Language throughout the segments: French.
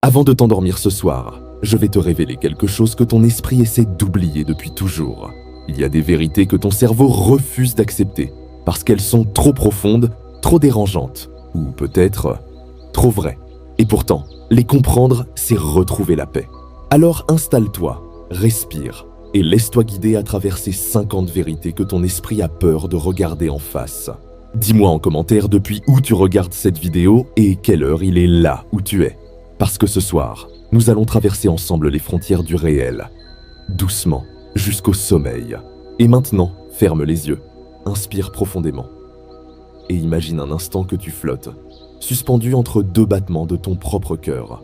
Avant de t'endormir ce soir, je vais te révéler quelque chose que ton esprit essaie d'oublier depuis toujours. Il y a des vérités que ton cerveau refuse d'accepter parce qu'elles sont trop profondes, trop dérangeantes, ou peut-être trop vraies. Et pourtant, les comprendre, c'est retrouver la paix. Alors installe-toi, respire et laisse-toi guider à travers ces 50 vérités que ton esprit a peur de regarder en face. Dis-moi en commentaire depuis où tu regardes cette vidéo et quelle heure il est là où tu es. Parce que ce soir, nous allons traverser ensemble les frontières du réel, doucement, jusqu'au sommeil. Et maintenant, ferme les yeux, inspire profondément. Et imagine un instant que tu flottes, suspendu entre deux battements de ton propre cœur.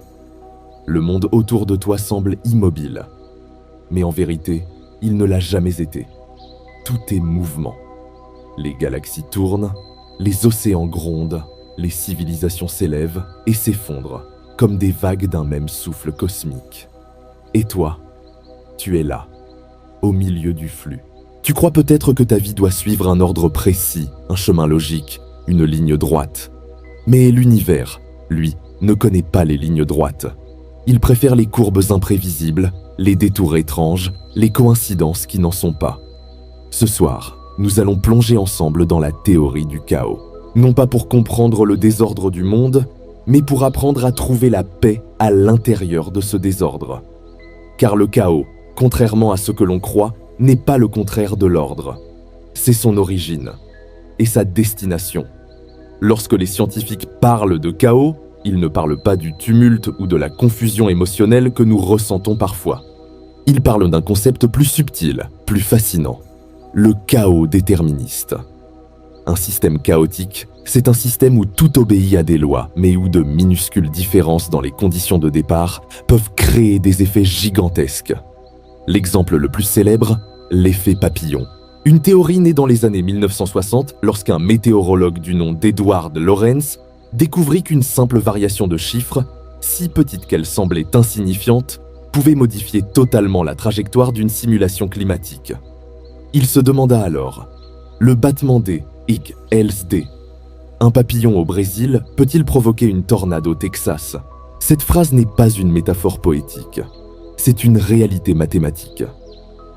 Le monde autour de toi semble immobile, mais en vérité, il ne l'a jamais été. Tout est mouvement. Les galaxies tournent, les océans grondent, les civilisations s'élèvent et s'effondrent, comme des vagues d'un même souffle cosmique. Et toi, tu es là, au milieu du flux. Tu crois peut-être que ta vie doit suivre un ordre précis, un chemin logique, une ligne droite. Mais l'univers, lui, ne connaît pas les lignes droites. Il préfère les courbes imprévisibles, les détours étranges, les coïncidences qui n'en sont pas. Ce soir, nous allons plonger ensemble dans la théorie du chaos. Non pas pour comprendre le désordre du monde, mais pour apprendre à trouver la paix à l'intérieur de ce désordre. Car le chaos, contrairement à ce que l'on croit, n'est pas le contraire de l'ordre. C'est son origine et sa destination. Lorsque les scientifiques parlent de chaos, ils ne parlent pas du tumulte ou de la confusion émotionnelle que nous ressentons parfois. Ils parlent d'un concept plus subtil, plus fascinant, le chaos déterministe. Un système chaotique, c'est un système où tout obéit à des lois, mais où de minuscules différences dans les conditions de départ peuvent créer des effets gigantesques. L'exemple le plus célèbre, l'effet papillon. Une théorie née dans les années 1960 lorsqu'un météorologue du nom d'Edward Lorenz découvrit qu'une simple variation de chiffres, si petite qu'elle semblait insignifiante, pouvait modifier totalement la trajectoire d'une simulation climatique. Il se demanda alors, le battement des IK-LSD. Un papillon au Brésil peut-il provoquer une tornade au Texas? Cette phrase n'est pas une métaphore poétique, c'est une réalité mathématique.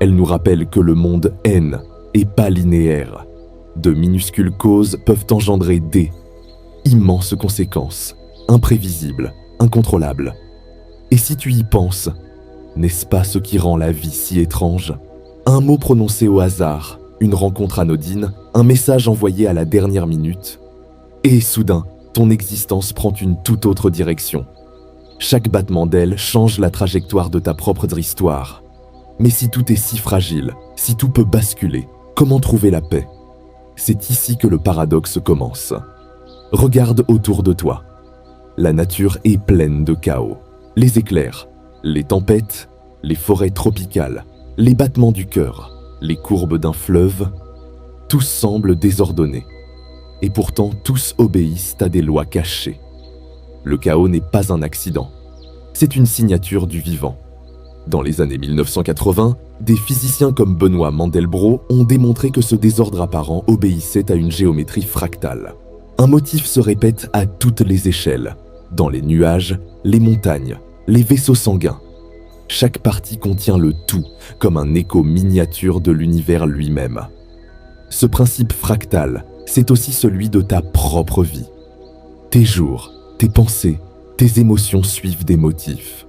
Elle nous rappelle que le monde N est pas linéaire. De minuscules causes peuvent engendrer des immenses conséquences, imprévisibles, incontrôlables. Et si tu y penses, n'est-ce pas ce qui rend la vie si étrange? Un mot prononcé au hasard, une rencontre anodine, un message envoyé à la dernière minute, et soudain, ton existence prend une toute autre direction. Chaque battement d'aile change la trajectoire de ta propre histoire. Mais si tout est si fragile, si tout peut basculer, comment trouver la paix? C'est ici que le paradoxe commence. Regarde autour de toi. La nature est pleine de chaos. Les éclairs, les tempêtes, les forêts tropicales, les battements du cœur, les courbes d'un fleuve, tous semblent désordonnés. Et pourtant, tous obéissent à des lois cachées. Le chaos n'est pas un accident. C'est une signature du vivant. Dans les années 1980, des physiciens comme Benoît Mandelbrot ont démontré que ce désordre apparent obéissait à une géométrie fractale. Un motif se répète à toutes les échelles, dans les nuages, les montagnes, les vaisseaux sanguins. Chaque partie contient le tout, comme un écho miniature de l'univers lui-même. Ce principe fractal, c'est aussi celui de ta propre vie. Tes jours, tes pensées, tes émotions suivent des motifs.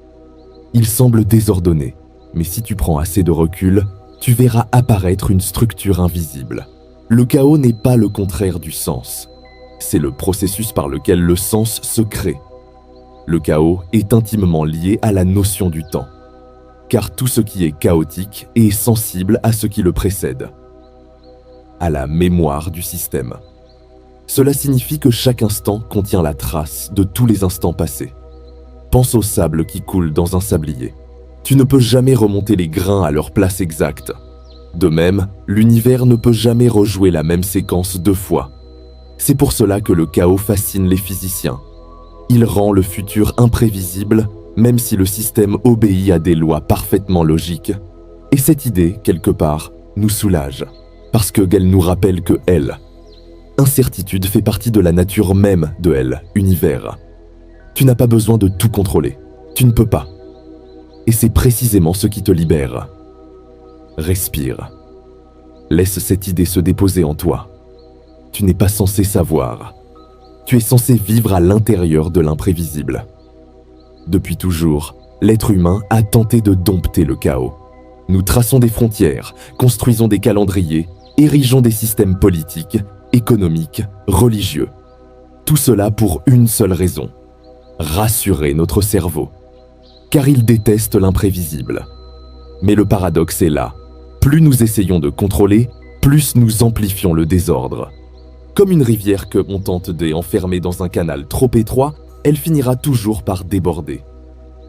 Ils semblent désordonnés, mais si tu prends assez de recul, tu verras apparaître une structure invisible. Le chaos n'est pas le contraire du sens. C'est le processus par lequel le sens se crée. Le chaos est intimement lié à la notion du temps, car tout ce qui est chaotique est sensible à ce qui le précède, à la mémoire du système. Cela signifie que chaque instant contient la trace de tous les instants passés. Pense au sable qui coule dans un sablier. Tu ne peux jamais remonter les grains à leur place exacte. De même, l'univers ne peut jamais rejouer la même séquence deux fois. C'est pour cela que le chaos fascine les physiciens. Il rend le futur imprévisible, même si le système obéit à des lois parfaitement logiques. Et cette idée, quelque part, nous soulage, parce qu'elle nous rappelle que incertitude fait partie de la nature même de univers. Tu n'as pas besoin de tout contrôler. Tu ne peux pas. Et c'est précisément ce qui te libère. Respire. Laisse cette idée se déposer en toi. Tu n'es pas censé savoir. Tu es censé vivre à l'intérieur de l'imprévisible. Depuis toujours, l'être humain a tenté de dompter le chaos. Nous traçons des frontières, construisons des calendriers, érigeons des systèmes politiques, économiques, religieux. Tout cela pour une seule raison: rassurer notre cerveau. Car il déteste l'imprévisible. Mais le paradoxe est là. Plus nous essayons de contrôler, plus nous amplifions le désordre. Comme une rivière que l'on tente d'enfermer dans un canal trop étroit, elle finira toujours par déborder.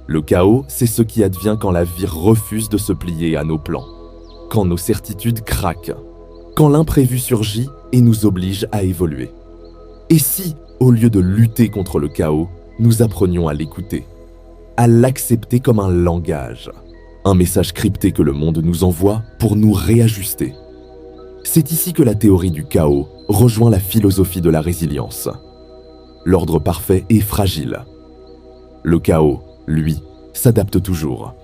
Le chaos, c'est ce qui advient quand la vie refuse de se plier à nos plans, quand nos certitudes craquent, quand l'imprévu surgit et nous oblige à évoluer. Et si, au lieu de lutter contre le chaos, nous apprenions à l'écouter, à l'accepter comme un langage, un message crypté que le monde nous envoie pour nous réajuster? C'est ici que la théorie du chaos rejoint la philosophie de la résilience. L'ordre parfait est fragile. Le chaos, lui, s'adapte toujours.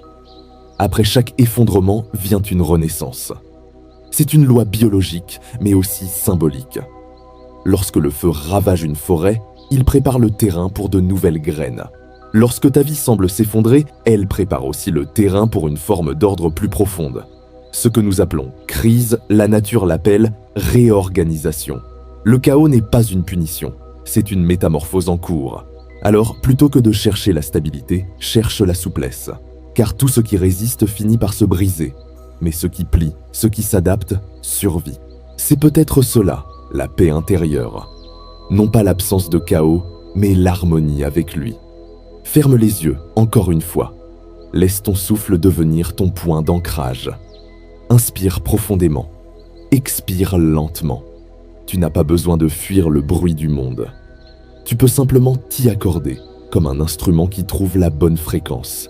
Après chaque effondrement vient une renaissance. C'est une loi biologique, mais aussi symbolique. Lorsque le feu ravage une forêt, il prépare le terrain pour de nouvelles graines. Lorsque ta vie semble s'effondrer, elle prépare aussi le terrain pour une forme d'ordre plus profonde. Ce que nous appelons crise, la nature l'appelle réorganisation. Le chaos n'est pas une punition, c'est une métamorphose en cours. Alors, plutôt que de chercher la stabilité, cherche la souplesse. Car tout ce qui résiste finit par se briser. Mais ce qui plie, ce qui s'adapte, survit. C'est peut-être cela, la paix intérieure. Non pas l'absence de chaos, mais l'harmonie avec lui. Ferme les yeux, encore une fois. Laisse ton souffle devenir ton point d'ancrage. Inspire profondément. Expire lentement. Tu n'as pas besoin de fuir le bruit du monde. Tu peux simplement t'y accorder, comme un instrument qui trouve la bonne fréquence.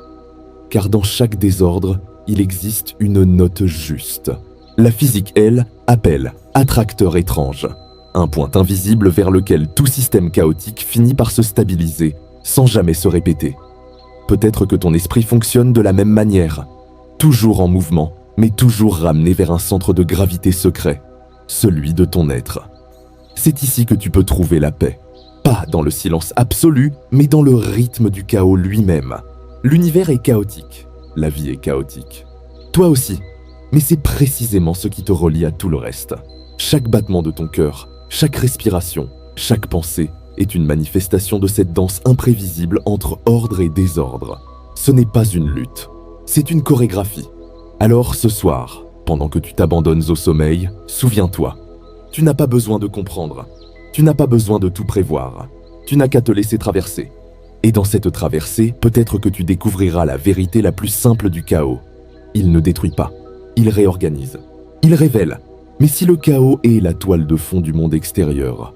Car dans chaque désordre, il existe une note juste. La physique, elle, appelle attracteur étrange. Un point invisible vers lequel tout système chaotique finit par se stabiliser, sans jamais se répéter. Peut-être que ton esprit fonctionne de la même manière, toujours en mouvement, mais toujours ramené vers un centre de gravité secret, celui de ton être. C'est ici que tu peux trouver la paix. Pas dans le silence absolu, mais dans le rythme du chaos lui-même. L'univers est chaotique, la vie est chaotique. Toi aussi, mais c'est précisément ce qui te relie à tout le reste. Chaque battement de ton cœur, chaque respiration, chaque pensée est une manifestation de cette danse imprévisible entre ordre et désordre. Ce n'est pas une lutte, c'est une chorégraphie. Alors ce soir, pendant que tu t'abandonnes au sommeil, souviens-toi, tu n'as pas besoin de comprendre, tu n'as pas besoin de tout prévoir, tu n'as qu'à te laisser traverser. Et dans cette traversée, peut-être que tu découvriras la vérité la plus simple du chaos. Il ne détruit pas, il réorganise, il révèle. Mais si le chaos est la toile de fond du monde extérieur,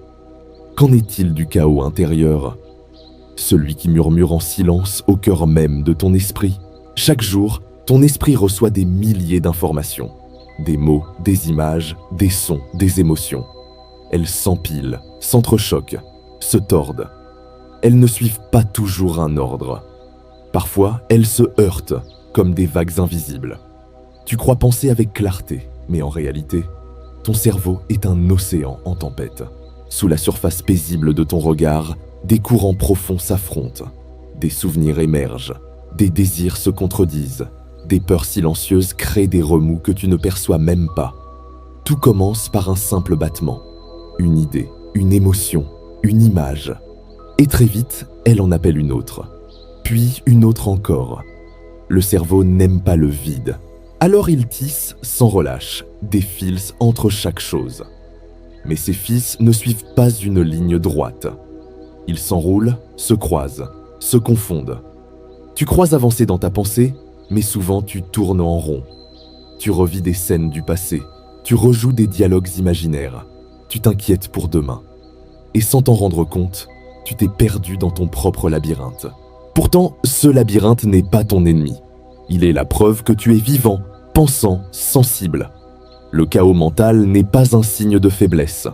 qu'en est-il du chaos intérieur? Celui qui murmure en silence au cœur même de ton esprit. Chaque jour, ton esprit reçoit des milliers d'informations. Des mots, des images, des sons, des émotions. Elles s'empilent, s'entrechoquent, se tordent. Elles ne suivent pas toujours un ordre. Parfois, elles se heurtent, comme des vagues invisibles. Tu crois penser avec clarté, mais en réalité, ton cerveau est un océan en tempête. Sous la surface paisible de ton regard, des courants profonds s'affrontent. Des souvenirs émergent, des désirs se contredisent. Des peurs silencieuses créent des remous que tu ne perçois même pas. Tout commence par un simple battement, une idée, une émotion, une image. Et très vite, elle en appelle une autre. Puis une autre encore. Le cerveau n'aime pas le vide. Alors il tisse, sans relâche, des fils entre chaque chose. Mais ces fils ne suivent pas une ligne droite. Ils s'enroulent, se croisent, se confondent. Tu crois avancer dans ta pensée, mais souvent tu tournes en rond. Tu revis des scènes du passé, tu rejoues des dialogues imaginaires, tu t'inquiètes pour demain. Et sans t'en rendre compte, tu t'es perdu dans ton propre labyrinthe. Pourtant, ce labyrinthe n'est pas ton ennemi. Il est la preuve que tu es vivant, pensant, sensible. Le chaos mental n'est pas un signe de faiblesse.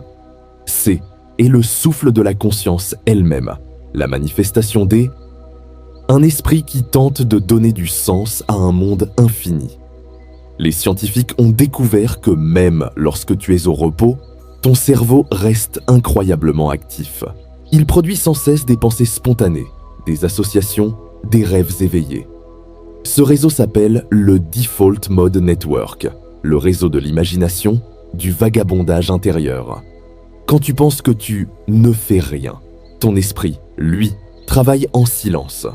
C'est le souffle de la conscience elle-même, la manifestation des Un esprit qui tente de donner du sens à un monde infini. Les scientifiques ont découvert que même lorsque tu es au repos, ton cerveau reste incroyablement actif. Il produit sans cesse des pensées spontanées, des associations, des rêves éveillés. Ce réseau s'appelle le Default Mode Network, le réseau de l'imagination, du vagabondage intérieur. Quand tu penses que tu ne fais rien, ton esprit, lui, travaille en silence.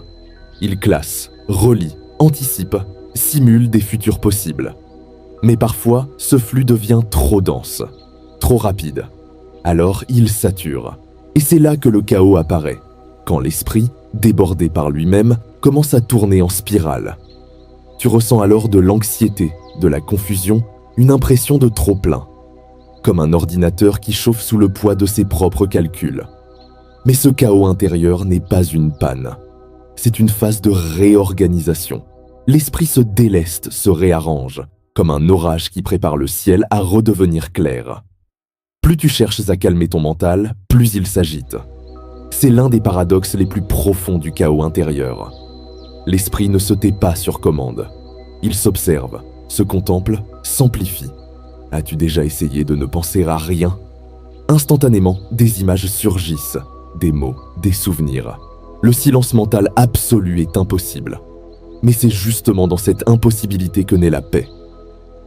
Il classe, relie, anticipe, simule des futurs possibles. Mais parfois, ce flux devient trop dense, trop rapide. Alors, il sature. Et c'est là que le chaos apparaît, quand l'esprit, débordé par lui-même, commence à tourner en spirale. Tu ressens alors de l'anxiété, de la confusion, une impression de trop-plein, comme un ordinateur qui chauffe sous le poids de ses propres calculs. Mais ce chaos intérieur n'est pas une panne. C'est une phase de réorganisation. L'esprit se déleste, se réarrange, comme un orage qui prépare le ciel à redevenir clair. Plus tu cherches à calmer ton mental, plus il s'agite. C'est l'un des paradoxes les plus profonds du chaos intérieur. L'esprit ne se tait pas sur commande. Il s'observe, se contemple, s'amplifie. As-tu déjà essayé de ne penser à rien ? Instantanément, des images surgissent, des mots, des souvenirs. Le silence mental absolu est impossible. Mais c'est justement dans cette impossibilité que naît la paix.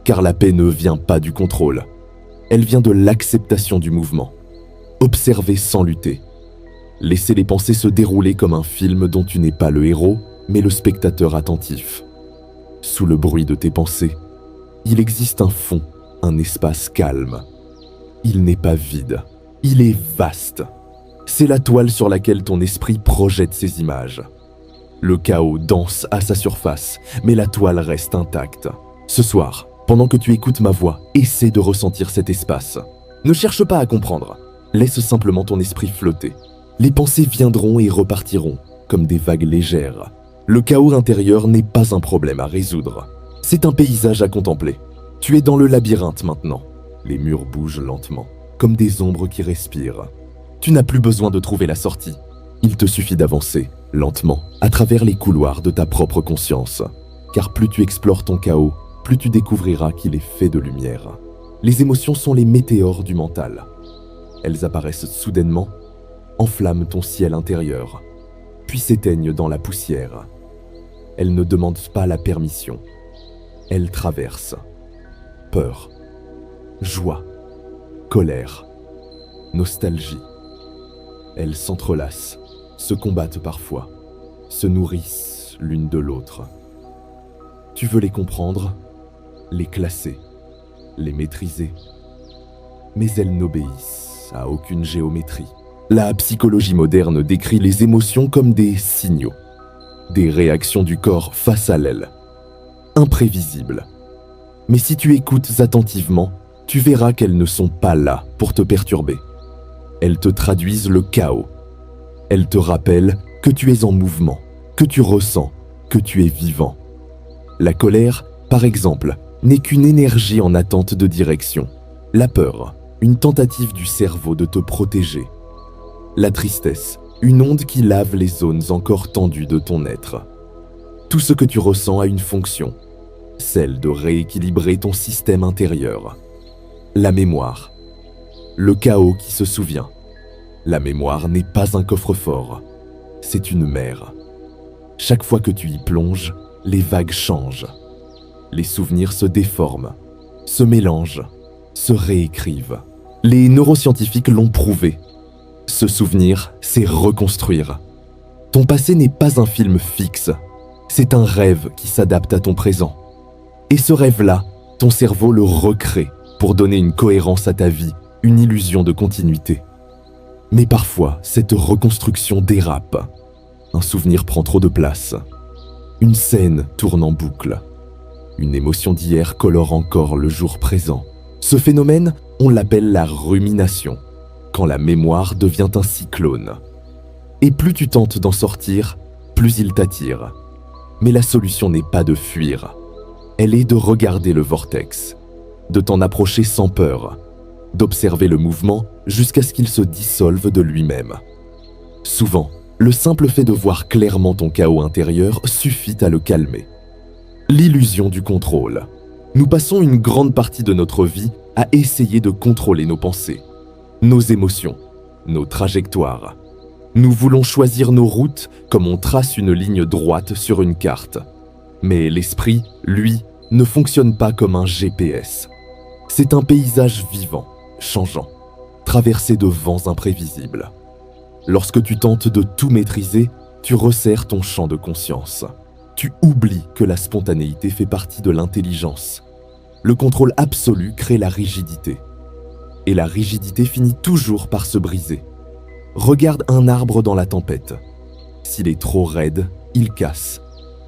Car la paix ne vient pas du contrôle. Elle vient de l'acceptation du mouvement. Observer sans lutter. Laisser les pensées se dérouler comme un film dont tu n'es pas le héros, mais le spectateur attentif. Sous le bruit de tes pensées, il existe un fond, un espace calme. Il n'est pas vide, il est vaste. C'est la toile sur laquelle ton esprit projette ses images. Le chaos danse à sa surface, mais la toile reste intacte. Ce soir, pendant que tu écoutes ma voix, essaie de ressentir cet espace. Ne cherche pas à comprendre, laisse simplement ton esprit flotter. Les pensées viendront et repartiront, comme des vagues légères. Le chaos intérieur n'est pas un problème à résoudre. C'est un paysage à contempler. Tu es dans le labyrinthe maintenant. Les murs bougent lentement, comme des ombres qui respirent. Tu n'as plus besoin de trouver la sortie. Il te suffit d'avancer, lentement, à travers les couloirs de ta propre conscience. Car plus tu explores ton chaos, plus tu découvriras qu'il est fait de lumière. Les émotions sont les météores du mental. Elles apparaissent soudainement, enflamment ton ciel intérieur, puis s'éteignent dans la poussière. Elles ne demandent pas la permission. Elles traversent. Peur, joie, colère, nostalgie. Elles s'entrelacent, se combattent parfois, se nourrissent l'une de l'autre. Tu veux les comprendre, les classer, les maîtriser. Mais elles n'obéissent à aucune géométrie. La psychologie moderne décrit les émotions comme des signaux, des réactions du corps face à l'elle, imprévisibles. Mais si tu écoutes attentivement, tu verras qu'elles ne sont pas là pour te perturber. Elles te traduisent le chaos. Elles te rappellent que tu es en mouvement, que tu ressens, que tu es vivant. La colère, par exemple, n'est qu'une énergie en attente de direction. La peur, une tentative du cerveau de te protéger. La tristesse, une onde qui lave les zones encore tendues de ton être. Tout ce que tu ressens a une fonction, celle de rééquilibrer ton système intérieur. La mémoire, le chaos qui se souvient. La mémoire n'est pas un coffre-fort, c'est une mer. Chaque fois que tu y plonges, les vagues changent. Les souvenirs se déforment, se mélangent, se réécrivent. Les neuroscientifiques l'ont prouvé. Se souvenir, c'est reconstruire. Ton passé n'est pas un film fixe, c'est un rêve qui s'adapte à ton présent. Et ce rêve-là, ton cerveau le recrée pour donner une cohérence à ta vie, une illusion de continuité. Mais parfois, cette reconstruction dérape. Un souvenir prend trop de place. Une scène tourne en boucle. Une émotion d'hier colore encore le jour présent. Ce phénomène, on l'appelle la rumination, quand la mémoire devient un cyclone. Et plus tu tentes d'en sortir, plus il t'attire. Mais la solution n'est pas de fuir. Elle est de regarder le vortex, de t'en approcher sans peur, d'observer le mouvement jusqu'à ce qu'il se dissolve de lui-même. Souvent, Le simple fait de voir clairement ton chaos intérieur suffit à le calmer. L'illusion du contrôle. Nous passons une grande partie de notre vie à essayer de contrôler nos pensées, nos émotions, nos trajectoires. Nous voulons choisir nos routes comme on trace une ligne droite sur une carte. Mais l'esprit, lui, ne fonctionne pas comme un GPS. C'est un paysage vivant, changeant, traversé de vents imprévisibles. Lorsque tu tentes de tout maîtriser, tu resserres ton champ de conscience. Tu oublies que la spontanéité fait partie de l'intelligence. Le contrôle absolu crée la rigidité. Et la rigidité finit toujours par se briser. Regarde un arbre dans la tempête. S'il est trop raide, il casse.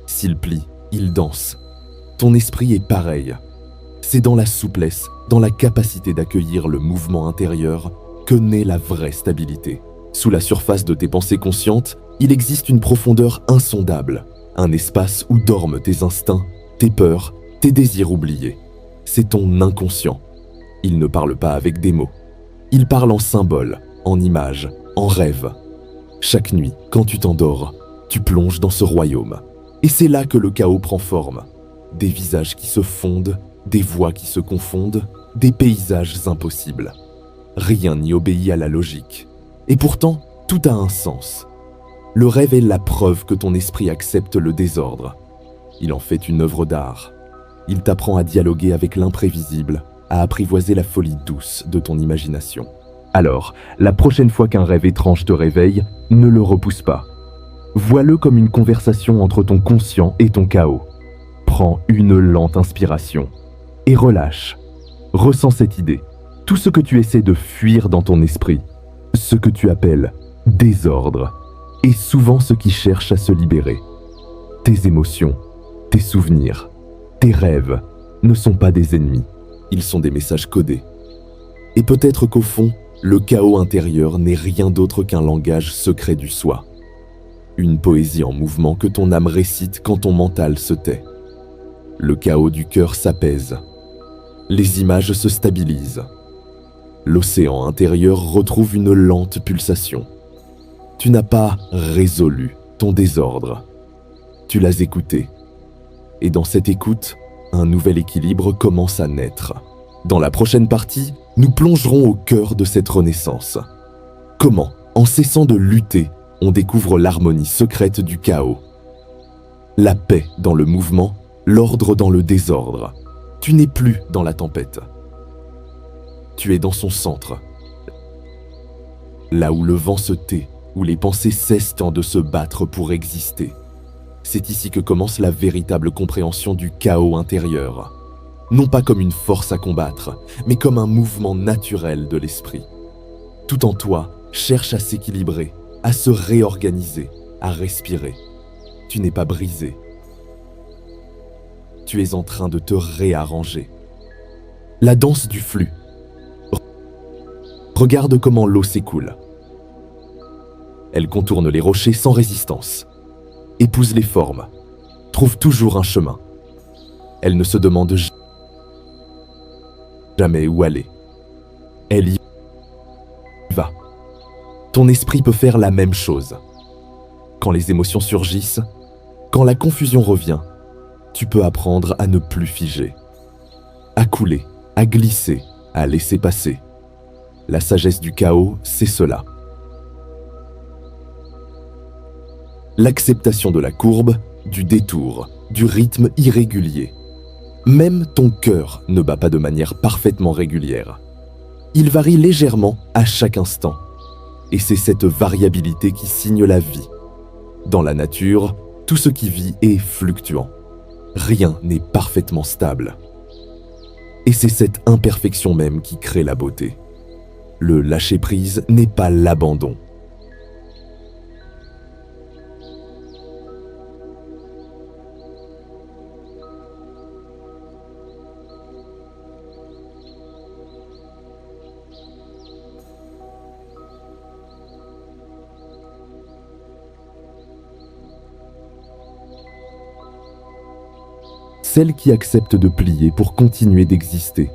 S'il plie, il danse. Ton esprit est pareil. C'est dans la souplesse, dans la capacité d'accueillir le mouvement intérieur, que naît la vraie stabilité. Sous la surface de tes pensées conscientes, il existe une profondeur insondable, un espace où dorment tes instincts, tes peurs, tes désirs oubliés. C'est ton inconscient. Il ne parle pas avec des mots. Il parle en symboles, en images, en rêves. Chaque nuit, quand tu t'endors, tu plonges dans ce royaume. Et c'est là que le chaos prend forme. Des visages qui se fondent, des voix qui se confondent, des paysages impossibles. Rien n'y obéit à la logique. Et pourtant, tout a un sens. Le rêve est la preuve que ton esprit accepte le désordre. Il en fait une œuvre d'art. Il t'apprend à dialoguer avec l'imprévisible, à apprivoiser la folie douce de ton imagination. Alors, la prochaine fois qu'un rêve étrange te réveille, ne le repousse pas. Vois-le comme une conversation entre ton conscient et ton chaos. Prends une lente inspiration et relâche. Ressens cette idée. Tout ce que tu essaies de fuir dans ton esprit, ce que tu appelles désordre, est souvent ce qui cherche à se libérer. Tes émotions, tes souvenirs, tes rêves ne sont pas des ennemis, ils sont des messages codés. Et peut-être qu'au fond, le chaos intérieur n'est rien d'autre qu'un langage secret du soi. Une poésie en mouvement que ton âme récite quand ton mental se tait. Le chaos du cœur s'apaise. Les images se stabilisent. L'océan intérieur retrouve une lente pulsation. Tu n'as pas résolu ton désordre. Tu l'as écouté. Et dans cette écoute, un nouvel équilibre commence à naître. Dans la prochaine partie, nous plongerons au cœur de cette renaissance. Comment, en cessant de lutter, on découvre l'harmonie secrète du chaos. La paix dans le mouvement, l'ordre dans le désordre. Tu n'es plus dans la tempête. Tu es dans son centre. Là où le vent se tait, où les pensées cessent de se battre pour exister. C'est ici que commence la véritable compréhension du chaos intérieur. Non pas comme une force à combattre, mais comme un mouvement naturel de l'esprit. Tout en toi cherche à s'équilibrer, à se réorganiser, à respirer. Tu n'es pas brisé. Tu es en train de te réarranger. La danse du flux. Regarde comment l'eau s'écoule. Elle contourne les rochers sans résistance, épouse les formes, trouve toujours un chemin. Elle ne se demande jamais où aller. Elle y va. Ton esprit peut faire la même chose. Quand les émotions surgissent, quand la confusion revient, tu peux apprendre à ne plus figer, à couler, à glisser, à laisser passer. La sagesse du chaos, c'est cela. L'acceptation de la courbe, du détour, du rythme irrégulier. Même ton cœur ne bat pas de manière parfaitement régulière. Il varie légèrement à chaque instant. Et c'est cette variabilité qui signe la vie. Dans la nature, tout ce qui vit est fluctuant. Rien n'est parfaitement stable. Et c'est cette imperfection même qui crée la beauté. Le lâcher-prise n'est pas l'abandon. Celle qui accepte de plier pour continuer d'exister.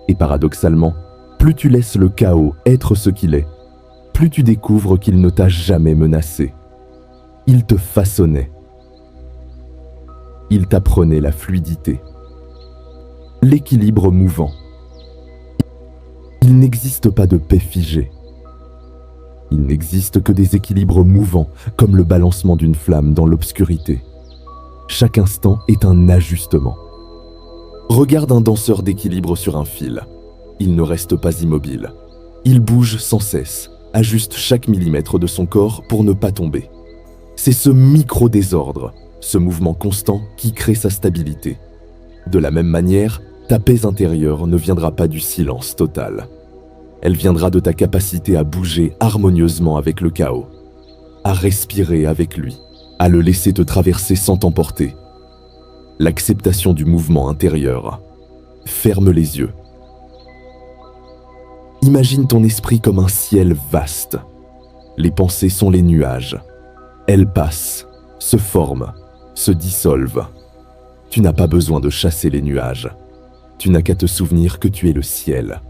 Et paradoxalement, plus tu laisses le chaos être ce qu'il est, plus tu découvres qu'il ne t'a jamais menacé. Il te façonnait. Il t'apprenait la fluidité, l'équilibre mouvant. Il n'existe pas de paix figée. Il n'existe que des équilibres mouvants, comme le balancement d'une flamme dans l'obscurité. Chaque instant est un ajustement. Regarde un danseur d'équilibre sur un fil. Il ne reste pas immobile. Il bouge sans cesse, ajuste chaque millimètre de son corps pour ne pas tomber. C'est ce micro-désordre, ce mouvement constant qui crée sa stabilité. De la même manière, ta paix intérieure ne viendra pas du silence total. Elle viendra de ta capacité à bouger harmonieusement avec le chaos, à respirer avec lui, à le laisser te traverser sans t'emporter. L'acceptation du mouvement intérieur. Ferme les yeux. Imagine ton esprit comme un ciel vaste. Les pensées sont les nuages. Elles passent, se forment, se dissolvent. Tu n'as pas besoin de chasser les nuages. Tu n'as qu'à te souvenir que tu es le ciel.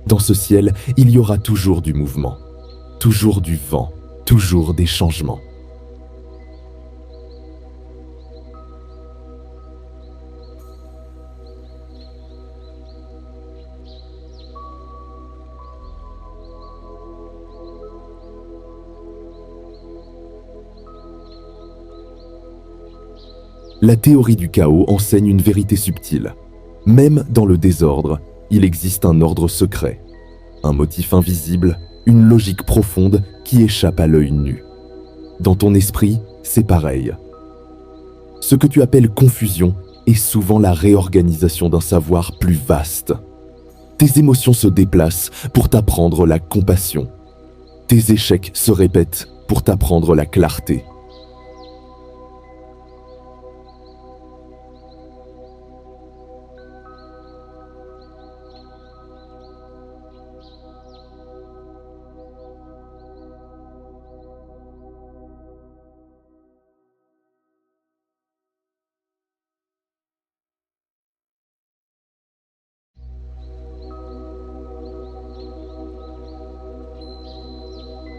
Dans ce ciel, il y aura toujours du mouvement, toujours du vent, toujours des changements. La théorie du chaos enseigne une vérité subtile. Même dans le désordre, il existe un ordre secret, un motif invisible, une logique profonde qui échappe à l'œil nu. Dans ton esprit, c'est pareil. Ce que tu appelles confusion est souvent la réorganisation d'un savoir plus vaste. Tes émotions se déplacent pour t'apprendre la compassion. Tes échecs se répètent pour t'apprendre la clarté.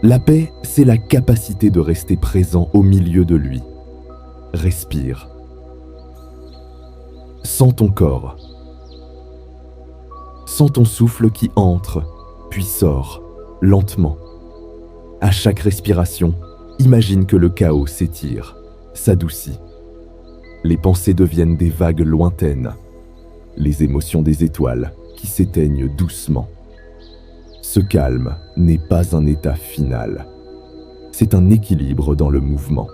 La paix, c'est la capacité de rester présent au milieu de lui. Respire. Sens ton corps. Sens ton souffle qui entre, puis sort, lentement. À chaque respiration, imagine que le chaos s'étire, s'adoucit. Les pensées deviennent des vagues lointaines, les émotions des étoiles qui s'éteignent doucement. Ce calme n'est pas un état final, c'est un équilibre dans le mouvement.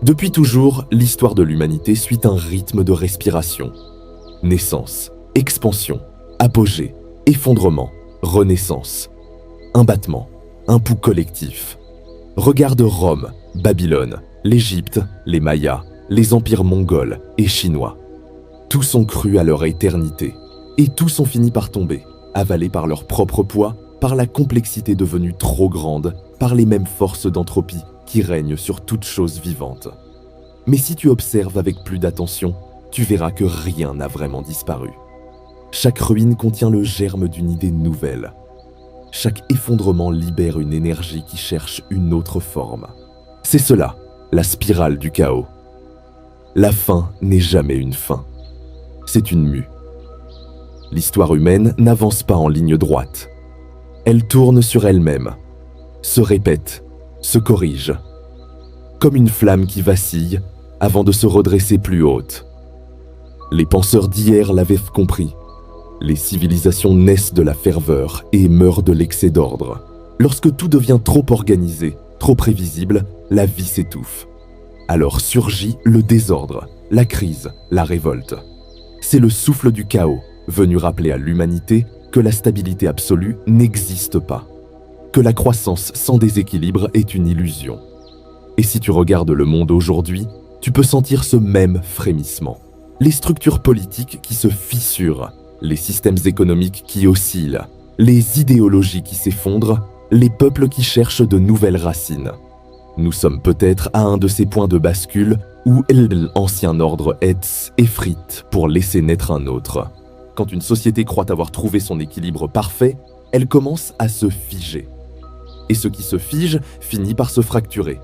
Depuis toujours, l'histoire de l'humanité suit un rythme de respiration. Naissance, expansion, apogée, effondrement, renaissance. Un battement, un pouls collectif. Regarde Rome, Babylone, l'Égypte, les Mayas, les empires mongols et chinois. Tous ont cru à leur éternité, et tous ont fini par tomber, avalés par leur propre poids, par la complexité devenue trop grande, par les mêmes forces d'entropie qui règnent sur toute chose vivante. Mais si tu observes avec plus d'attention, tu verras que rien n'a vraiment disparu. Chaque ruine contient le germe d'une idée nouvelle. Chaque effondrement libère une énergie qui cherche une autre forme. C'est cela, la spirale du chaos. La fin n'est jamais une fin. C'est une mue. L'histoire humaine n'avance pas en ligne droite. Elle tourne sur elle-même, se répète, se corrige, comme une flamme qui vacille avant de se redresser plus haute. Les penseurs d'hier l'avaient compris. Les civilisations naissent de la ferveur et meurent de l'excès d'ordre. Lorsque tout devient trop organisé, trop prévisible, la vie s'étouffe. Alors surgit le désordre, la crise, la révolte. C'est le souffle du chaos, venu rappeler à l'humanité que la stabilité absolue n'existe pas, que la croissance sans déséquilibre est une illusion. Et si tu regardes le monde aujourd'hui, tu peux sentir ce même frémissement. Les structures politiques qui se fissurent, les systèmes économiques qui oscillent, les idéologies qui s'effondrent, les peuples qui cherchent de nouvelles racines. Nous sommes peut-être à un de ces points de bascule où l'ancien ordre effrite pour laisser naître un autre. Quand une société croit avoir trouvé son équilibre parfait, elle commence à se figer. Et ce qui se fige finit par se fracturer.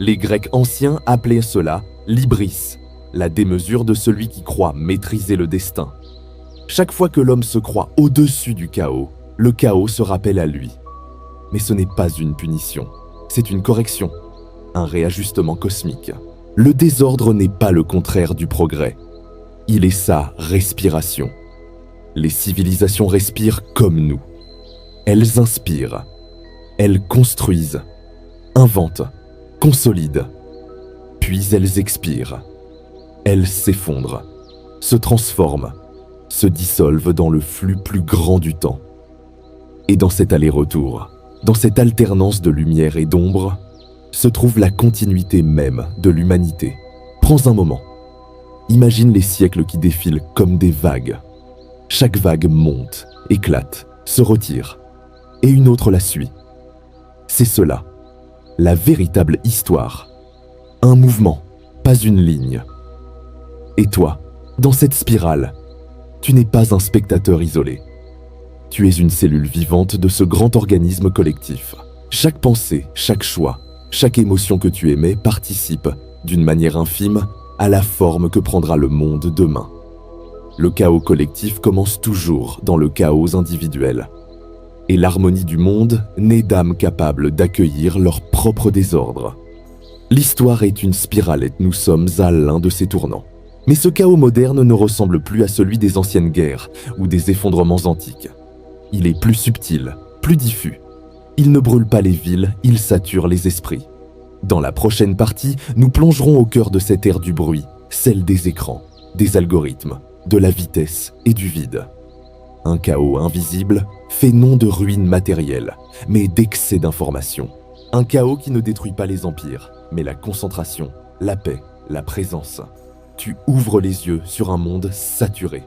Les Grecs anciens appelaient cela l'hybris, la démesure de celui qui croit maîtriser le destin. Chaque fois que l'homme se croit au-dessus du chaos, le chaos se rappelle à lui. Mais ce n'est pas une punition, c'est une correction, un réajustement cosmique. Le désordre n'est pas le contraire du progrès, il est sa respiration. Les civilisations respirent comme nous. Elles inspirent, elles construisent, inventent, consolident, puis elles expirent. Elles s'effondrent, se transforment, se dissolvent dans le flux plus grand du temps. Et dans cet aller-retour, dans cette alternance de lumière et d'ombre, se trouve la continuité même de l'humanité. Prends un moment. Imagine les siècles qui défilent comme des vagues. Chaque vague monte, éclate, se retire, et une autre la suit. C'est cela, la véritable histoire. Un mouvement, pas une ligne. Et toi, dans cette spirale, tu n'es pas un spectateur isolé. Tu es une cellule vivante de ce grand organisme collectif. Chaque pensée, chaque choix, chaque émotion que tu émets participe, d'une manière infime, à la forme que prendra le monde demain. Le chaos collectif commence toujours dans le chaos individuel. Et l'harmonie du monde naît d'âmes capables d'accueillir leur propre désordre. L'histoire est une spirale et nous sommes à l'un de ses tournants. Mais ce chaos moderne ne ressemble plus à celui des anciennes guerres ou des effondrements antiques. Il est plus subtil, plus diffus. Il ne brûle pas les villes, il sature les esprits. Dans la prochaine partie, nous plongerons au cœur de cette ère du bruit, celle des écrans, des algorithmes, de la vitesse et du vide. Un chaos invisible fait non de ruines matérielles, mais d'excès d'informations. Un chaos qui ne détruit pas les empires, mais la concentration, la paix, la présence. Tu ouvres les yeux sur un monde saturé.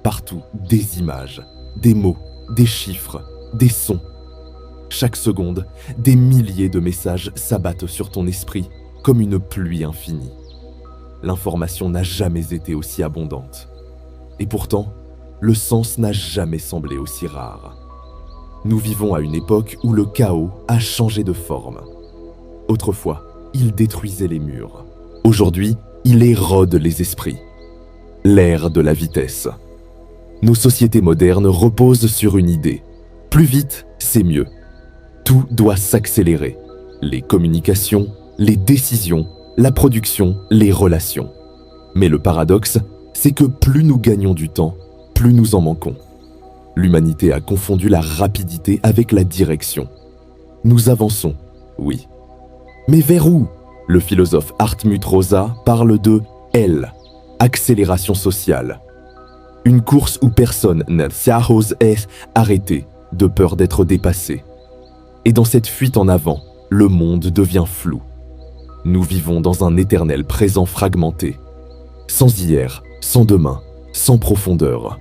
Partout, des images, des mots, des chiffres, des sons. Chaque seconde, des milliers de messages s'abattent sur ton esprit comme une pluie infinie. L'information n'a jamais été aussi abondante. Et pourtant, le sens n'a jamais semblé aussi rare. Nous vivons à une époque où le chaos a changé de forme. Autrefois, il détruisait les murs. Aujourd'hui, il érode les esprits. L'ère de la vitesse. Nos sociétés modernes reposent sur une idée. Plus vite, c'est mieux. Tout doit s'accélérer. Les communications, les décisions, la production, les relations. Mais le paradoxe, c'est que plus nous gagnons du temps, plus nous en manquons. L'humanité a confondu la rapidité avec la direction. Nous avançons, oui. Mais vers où? Le philosophe Hartmut Rosa parle de L, accélération sociale. Une course où personne ne s'ose arrêter, de peur d'être dépassé. Et dans cette fuite en avant, le monde devient flou. Nous vivons dans un éternel présent fragmenté, sans hier, sans demain, sans profondeur.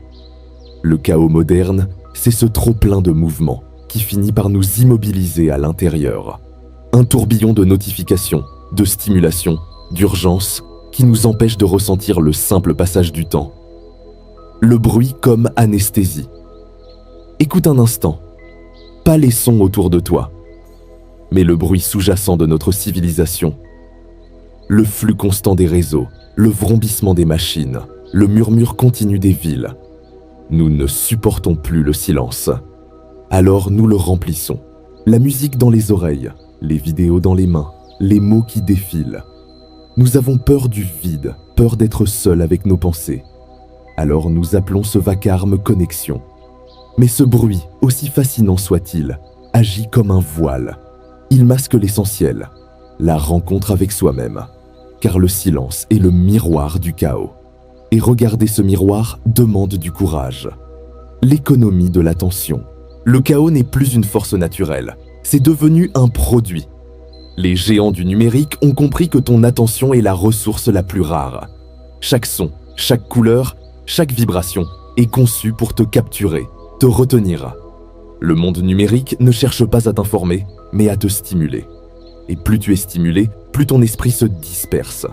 Le chaos moderne, c'est ce trop-plein de mouvements qui finit par nous immobiliser à l'intérieur. Un tourbillon de notifications, de stimulation, d'urgence qui nous empêche de ressentir le simple passage du temps. Le bruit comme anesthésie. Écoute un instant, pas les sons autour de toi, mais le bruit sous-jacent de notre civilisation. Le flux constant des réseaux, le vrombissement des machines, le murmure continu des villes. Nous ne supportons plus le silence. Alors nous le remplissons. La musique dans les oreilles, les vidéos dans les mains, les mots qui défilent. Nous avons peur du vide, peur d'être seuls avec nos pensées. Alors nous appelons ce vacarme connexion. Mais ce bruit, aussi fascinant soit-il, agit comme un voile. Il masque l'essentiel, la rencontre avec soi-même, car le silence est le miroir du chaos. Et regarder ce miroir demande du courage. L'économie de l'attention. Le chaos n'est plus une force naturelle, c'est devenu un produit. Les géants du numérique ont compris que ton attention est la ressource la plus rare. Chaque son, chaque couleur, chaque vibration est conçu pour te capturer, te retenir. Le monde numérique ne cherche pas à t'informer, mais à te stimuler. Et plus tu es stimulé, plus ton esprit se disperse.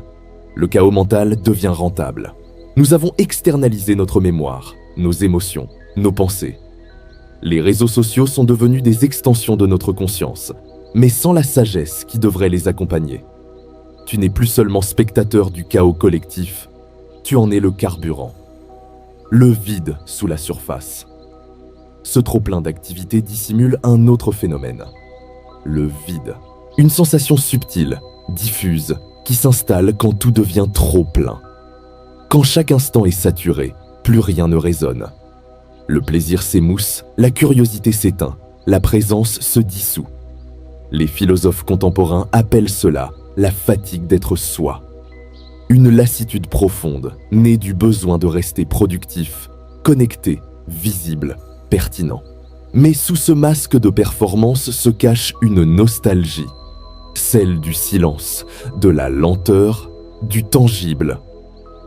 Le chaos mental devient rentable. Nous avons externalisé notre mémoire, nos émotions, nos pensées. Les réseaux sociaux sont devenus des extensions de notre conscience, mais sans la sagesse qui devrait les accompagner. Tu n'es plus seulement spectateur du chaos collectif, tu en es le carburant. Le vide sous la surface. Ce trop-plein d'activité dissimule un autre phénomène. Le vide. Une sensation subtile, diffuse, qui s'installe quand tout devient trop plein. Quand chaque instant est saturé, plus rien ne résonne. Le plaisir s'émousse, la curiosité s'éteint, la présence se dissout. Les philosophes contemporains appellent cela la fatigue d'être soi. Une lassitude profonde, née du besoin de rester productif, connecté, visible, pertinent. Mais sous ce masque de performance se cache une nostalgie, celle du silence, de la lenteur, du tangible.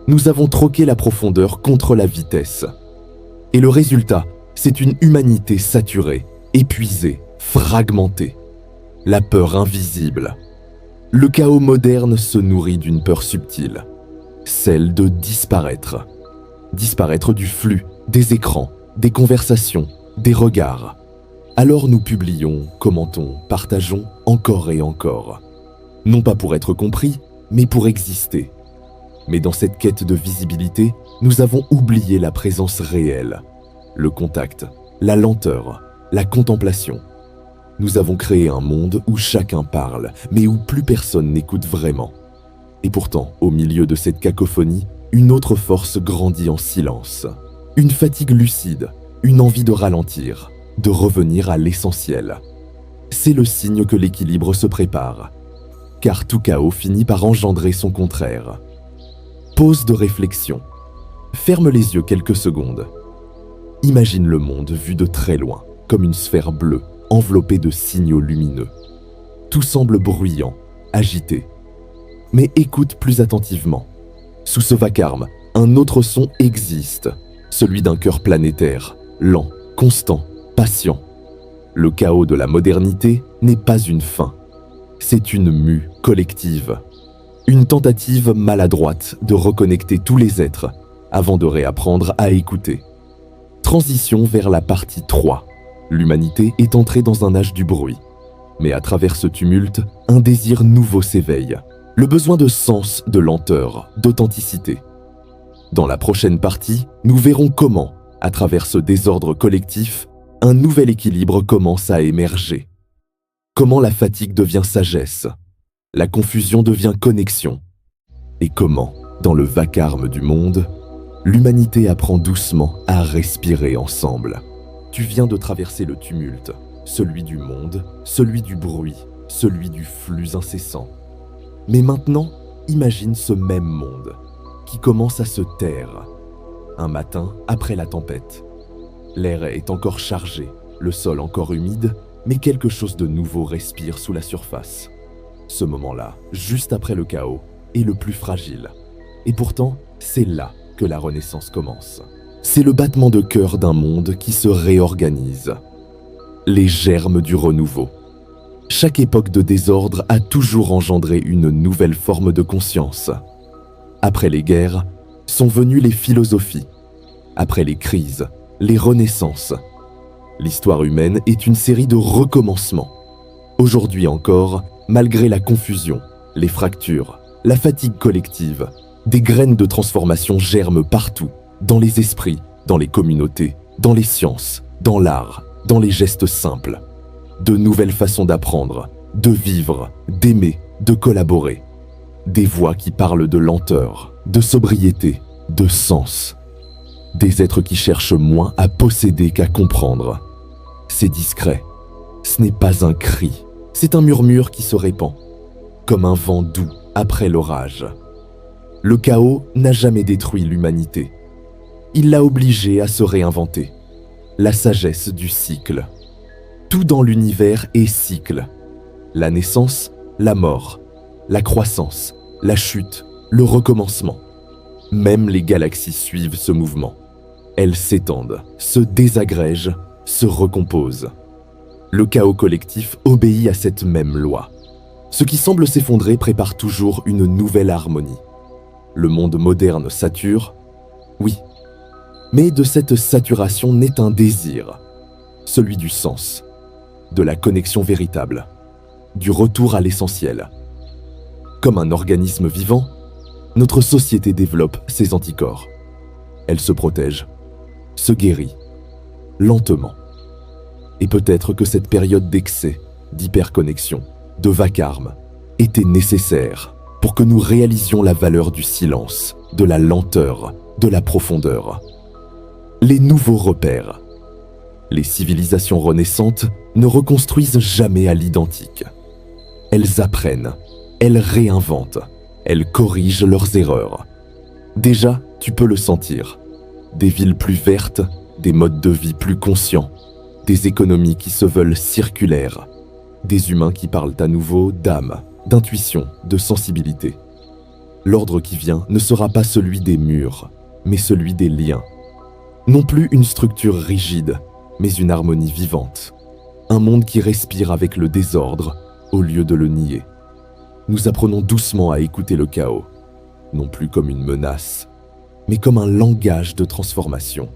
Nous avons troqué la profondeur contre la vitesse. Et le résultat, c'est une humanité saturée, épuisée, fragmentée. La peur invisible. Le chaos moderne se nourrit d'une peur subtile, celle de disparaître. Disparaître du flux, des écrans, des conversations, des regards. Alors nous publions, commentons, partageons encore et encore. Non pas pour être compris, mais pour exister. Mais dans cette quête de visibilité, nous avons oublié la présence réelle, le contact, la lenteur, la contemplation. Nous avons créé un monde où chacun parle, mais où plus personne n'écoute vraiment. Et pourtant, au milieu de cette cacophonie, une autre force grandit en silence. Une fatigue lucide, une envie de ralentir, de revenir à l'essentiel. C'est le signe que l'équilibre se prépare, car tout chaos finit par engendrer son contraire. Pause de réflexion. Ferme les yeux quelques secondes. Imagine le monde vu de très loin, comme une sphère bleue, enveloppée de signaux lumineux. Tout semble bruyant, agité. Mais écoute plus attentivement. Sous ce vacarme, un autre son existe, celui d'un cœur planétaire, lent, constant, patient. Le chaos de la modernité n'est pas une fin. C'est une mue collective. Une tentative maladroite de reconnecter tous les êtres avant de réapprendre à écouter. Transition vers la partie 3. L'humanité est entrée dans un âge du bruit. Mais à travers ce tumulte, un désir nouveau s'éveille. Le besoin de sens, de lenteur, d'authenticité. Dans la prochaine partie, nous verrons comment, à travers ce désordre collectif, un nouvel équilibre commence à émerger. Comment la fatigue devient sagesse, la confusion devient connexion. Et comment, dans le vacarme du monde, l'humanité apprend doucement à respirer ensemble. Tu viens de traverser le tumulte, celui du monde, celui du bruit, celui du flux incessant. Mais maintenant, imagine ce même monde qui commence à se taire. Un matin après la tempête. L'air est encore chargé, le sol encore humide, mais quelque chose de nouveau respire sous la surface. Ce moment-là, juste après le chaos, est le plus fragile. Et pourtant, c'est là que la renaissance commence. C'est le battement de cœur d'un monde qui se réorganise. Les germes du renouveau. Chaque époque de désordre a toujours engendré une nouvelle forme de conscience. Après les guerres, sont venues les philosophies. Après les crises, les renaissances. L'histoire humaine est une série de recommencements. Aujourd'hui encore, malgré la confusion, les fractures, la fatigue collective, des graines de transformation germent partout, dans les esprits, dans les communautés, dans les sciences, dans l'art, dans les gestes simples. De nouvelles façons d'apprendre, de vivre, d'aimer, de collaborer. Des voix qui parlent de lenteur, de sobriété, de sens. Des êtres qui cherchent moins à posséder qu'à comprendre. C'est discret, Ce n'est pas un cri, c'est un murmure qui se répand, comme un vent doux après l'orage. Le chaos n'a jamais détruit l'humanité. Il l'a obligée à se réinventer. La sagesse du cycle. Tout dans l'univers est cycle. La naissance, la mort, la croissance, la chute, le recommencement. Même les galaxies suivent ce mouvement. Elles s'étendent, se désagrègent, se recomposent. Le chaos collectif obéit à cette même loi. Ce qui semble s'effondrer prépare toujours une nouvelle harmonie. Le monde moderne sature, oui. Mais de cette saturation naît un désir, celui du sens, de la connexion véritable, du retour à l'essentiel. Comme un organisme vivant, notre société développe ses anticorps. Elle se protège, se guérit, lentement. Et peut-être que cette période d'excès, d'hyperconnexion, de vacarme, était nécessaire pour que nous réalisions la valeur du silence, de la lenteur, de la profondeur. Les nouveaux repères. Les civilisations renaissantes ne reconstruisent jamais à l'identique. Elles apprennent, elles réinventent, elles corrigent leurs erreurs. Déjà, tu peux le sentir. Des villes plus vertes, des modes de vie plus conscients, des économies qui se veulent circulaires, des humains qui parlent à nouveau d'âme, d'intuition, de sensibilité. L'ordre qui vient ne sera pas celui des murs, mais celui des liens. Non plus une structure rigide, mais une harmonie vivante. Un monde qui respire avec le désordre au lieu de le nier. Nous apprenons doucement à écouter le chaos, non plus comme une menace, mais comme un langage de transformation.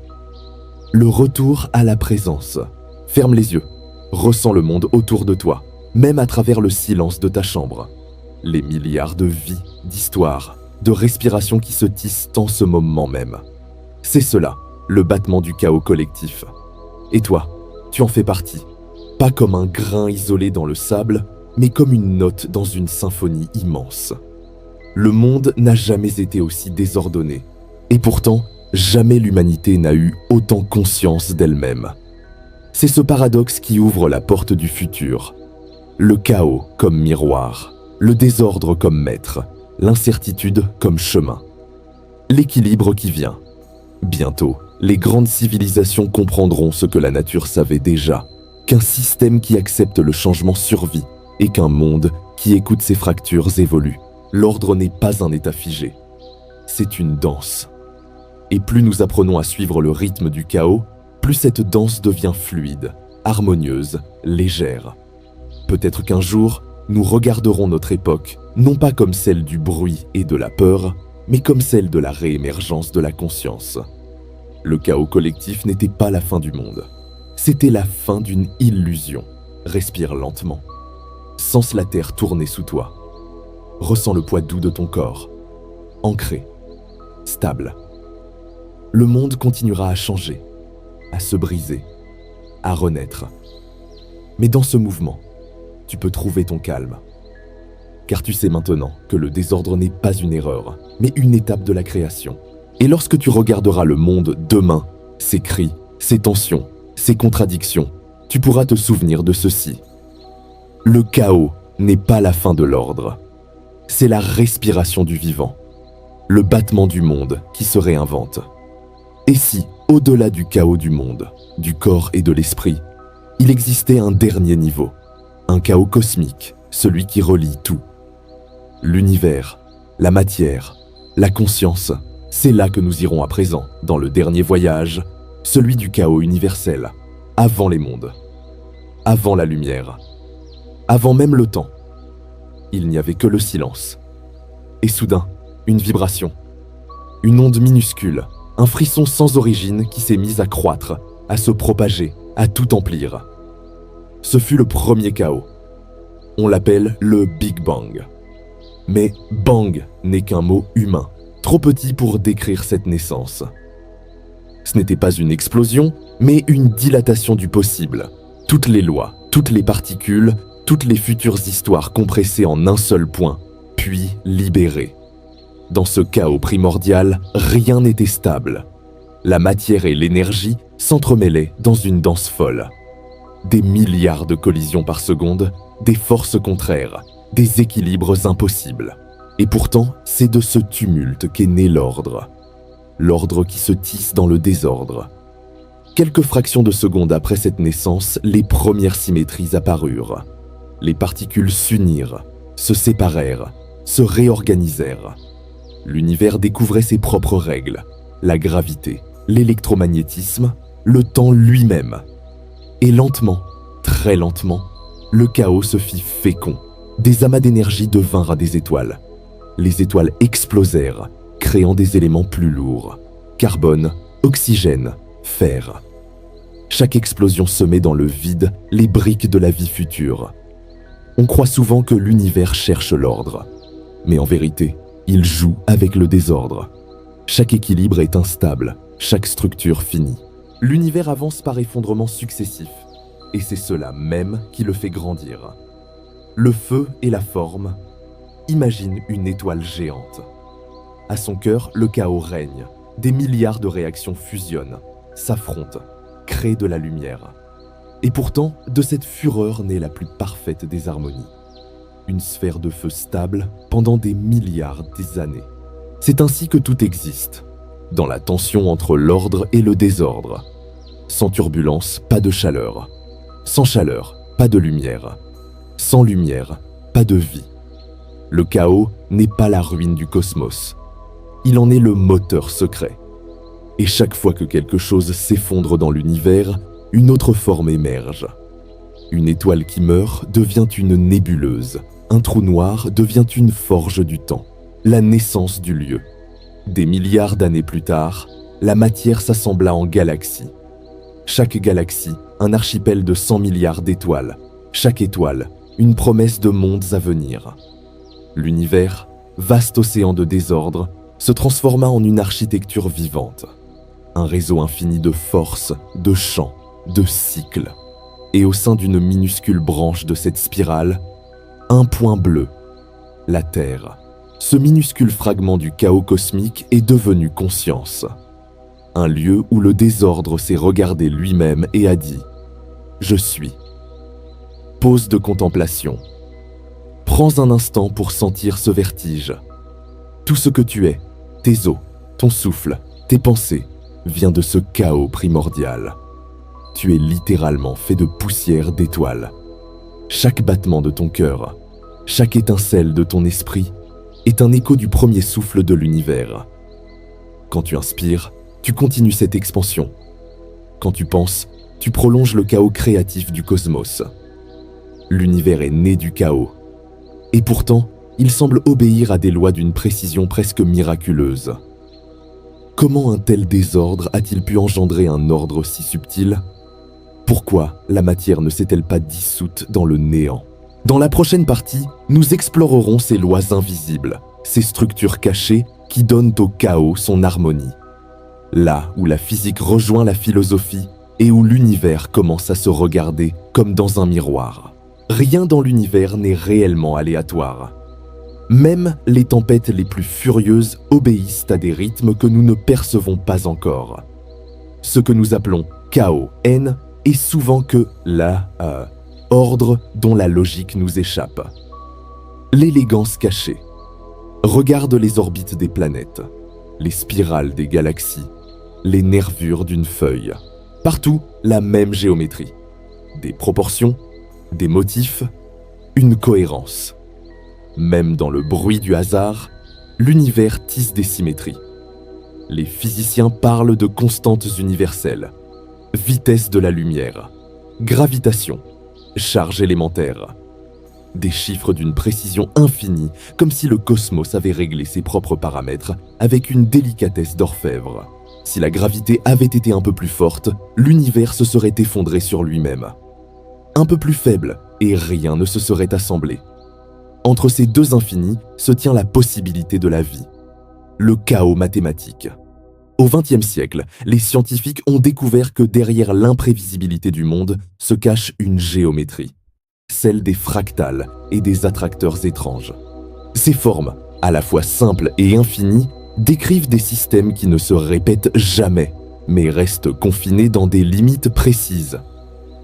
Le retour à la présence. Ferme les yeux, ressens le monde autour de toi, même à travers le silence de ta chambre. Les milliards de vies, d'histoires, de respirations qui se tissent en ce moment même. C'est cela, le battement du chaos collectif. Et toi, tu en fais partie. Pas comme un grain isolé dans le sable, mais comme une note dans une symphonie immense. Le monde n'a jamais été aussi désordonné. Et pourtant, jamais l'humanité n'a eu autant conscience d'elle-même. C'est ce paradoxe qui ouvre la porte du futur. Le chaos comme miroir, le désordre comme maître, l'incertitude comme chemin. L'équilibre qui vient. Bientôt, les grandes civilisations comprendront ce que la nature savait déjà, qu'un système qui accepte le changement survit et qu'un monde qui écoute ses fractures évolue. L'ordre n'est pas un état figé, c'est une danse. Et plus nous apprenons à suivre le rythme du chaos, plus cette danse devient fluide, harmonieuse, légère. Peut-être qu'un jour, nous regarderons notre époque, non pas comme celle du bruit et de la peur, mais comme celle de la réémergence de la conscience. Le chaos collectif n'était pas la fin du monde. C'était la fin d'une illusion. Respire lentement. Sens la terre tourner sous toi. Ressens le poids doux de ton corps. Ancré. Stable. Le monde continuera à changer, à se briser, à renaître. Mais dans ce mouvement, tu peux trouver ton calme. Car tu sais maintenant que le désordre n'est pas une erreur, mais une étape de la création. Et lorsque tu regarderas le monde demain, ses cris, ses tensions, ses contradictions, tu pourras te souvenir de ceci. Le chaos n'est pas la fin de l'ordre. C'est la respiration du vivant, le battement du monde qui se réinvente. Et si, au-delà du chaos du monde, du corps et de l'esprit, il existait un dernier niveau, un chaos cosmique, celui qui relie tout. L'univers, la matière, la conscience, c'est là que nous irons à présent, dans le dernier voyage, celui du chaos universel, avant les mondes, avant la lumière, avant même le temps. Il n'y avait que le silence. Et soudain, une vibration, une onde minuscule, un frisson sans origine qui s'est mis à croître, à se propager, à tout emplir. Ce fut le premier chaos. On l'appelle le Big Bang. Mais bang n'est qu'un mot humain, trop petit pour décrire cette naissance. Ce n'était pas une explosion, mais une dilatation du possible. Toutes les lois, toutes les particules, toutes les futures histoires compressées en un seul point, puis libérées. Dans ce chaos primordial, rien n'était stable. La matière et l'énergie s'entremêlaient dans une danse folle. Des milliards de collisions par seconde, des forces contraires, des équilibres impossibles. Et pourtant, c'est de ce tumulte qu'est né l'ordre. L'ordre qui se tisse dans le désordre. Quelques fractions de secondes après cette naissance, les premières symétries apparurent. Les particules s'unirent, se séparèrent, se réorganisèrent. L'univers découvrait ses propres règles, la gravité, l'électromagnétisme, le temps lui-même. Et lentement, très lentement, le chaos se fit fécond. Des amas d'énergie devinrent des étoiles. Les étoiles explosèrent, créant des éléments plus lourds. Carbone, oxygène, fer. Chaque explosion semait dans le vide les briques de la vie future. On croit souvent que l'univers cherche l'ordre. Mais en vérité, il joue avec le désordre. Chaque équilibre est instable, chaque structure finie. L'univers avance par effondrements successifs, et c'est cela même qui le fait grandir. Le feu et la forme. Imagine une étoile géante. À son cœur, le chaos règne. Des milliards de réactions fusionnent, s'affrontent, créent de la lumière. Et pourtant, de cette fureur naît la plus parfaite des harmonies. Une sphère de feu stable pendant des milliards d'années. C'est ainsi que tout existe, dans la tension entre l'ordre et le désordre. Sans turbulence, pas de chaleur. Sans chaleur, pas de lumière. Sans lumière, pas de vie. Le chaos n'est pas la ruine du cosmos. Il en est le moteur secret. Et chaque fois que quelque chose s'effondre dans l'univers, une autre forme émerge. Une étoile qui meurt devient une nébuleuse. Un trou noir devient une forge du temps, la naissance du lieu. Des milliards d'années plus tard, la matière s'assembla en galaxies. Chaque galaxie, un archipel de 100 milliards d'étoiles. Chaque étoile, une promesse de mondes à venir. L'univers, vaste océan de désordre, se transforma en une architecture vivante. Un réseau infini de forces, de champs, de cycles. Et au sein d'une minuscule branche de cette spirale, un point bleu, la Terre. Ce minuscule fragment du chaos cosmique est devenu conscience. Un lieu où le désordre s'est regardé lui-même et a dit « Je suis ». Pause de contemplation. Prends un instant pour sentir ce vertige. Tout ce que tu es, tes os, ton souffle, tes pensées, vient de ce chaos primordial. Tu es littéralement fait de poussière d'étoiles. Chaque battement de ton cœur, chaque étincelle de ton esprit est un écho du premier souffle de l'univers. Quand tu inspires, tu continues cette expansion. Quand tu penses, tu prolonges le chaos créatif du cosmos. L'univers est né du chaos. Et pourtant, il semble obéir à des lois d'une précision presque miraculeuse. Comment un tel désordre a-t-il pu engendrer un ordre si subtil ? Pourquoi la matière ne s'est-elle pas dissoute dans le néant ? Dans la prochaine partie, nous explorerons ces lois invisibles, ces structures cachées qui donnent au chaos son harmonie. Là où la physique rejoint la philosophie et où l'univers commence à se regarder comme dans un miroir. Rien dans l'univers n'est réellement aléatoire. Même les tempêtes les plus furieuses obéissent à des rythmes que nous ne percevons pas encore. Ce que nous appelons chaos, haine, est souvent que ordre dont la logique nous échappe. L'élégance cachée. Regarde les orbites des planètes, les spirales des galaxies, les nervures d'une feuille. Partout, la même géométrie. Des proportions, des motifs, une cohérence. Même dans le bruit du hasard, l'univers tisse des symétries. Les physiciens parlent de constantes universelles. Vitesse de la lumière, gravitation, charge élémentaire. Des chiffres d'une précision infinie, comme si le cosmos avait réglé ses propres paramètres avec une délicatesse d'orfèvre. Si la gravité avait été un peu plus forte, l'univers se serait effondré sur lui-même. Un peu plus faible, et rien ne se serait assemblé. Entre ces deux infinis se tient la possibilité de la vie, le chaos mathématique. Au XXe siècle, les scientifiques ont découvert que derrière l'imprévisibilité du monde se cache une géométrie, celle des fractales et des attracteurs étranges. Ces formes, à la fois simples et infinies, décrivent des systèmes qui ne se répètent jamais, mais restent confinés dans des limites précises.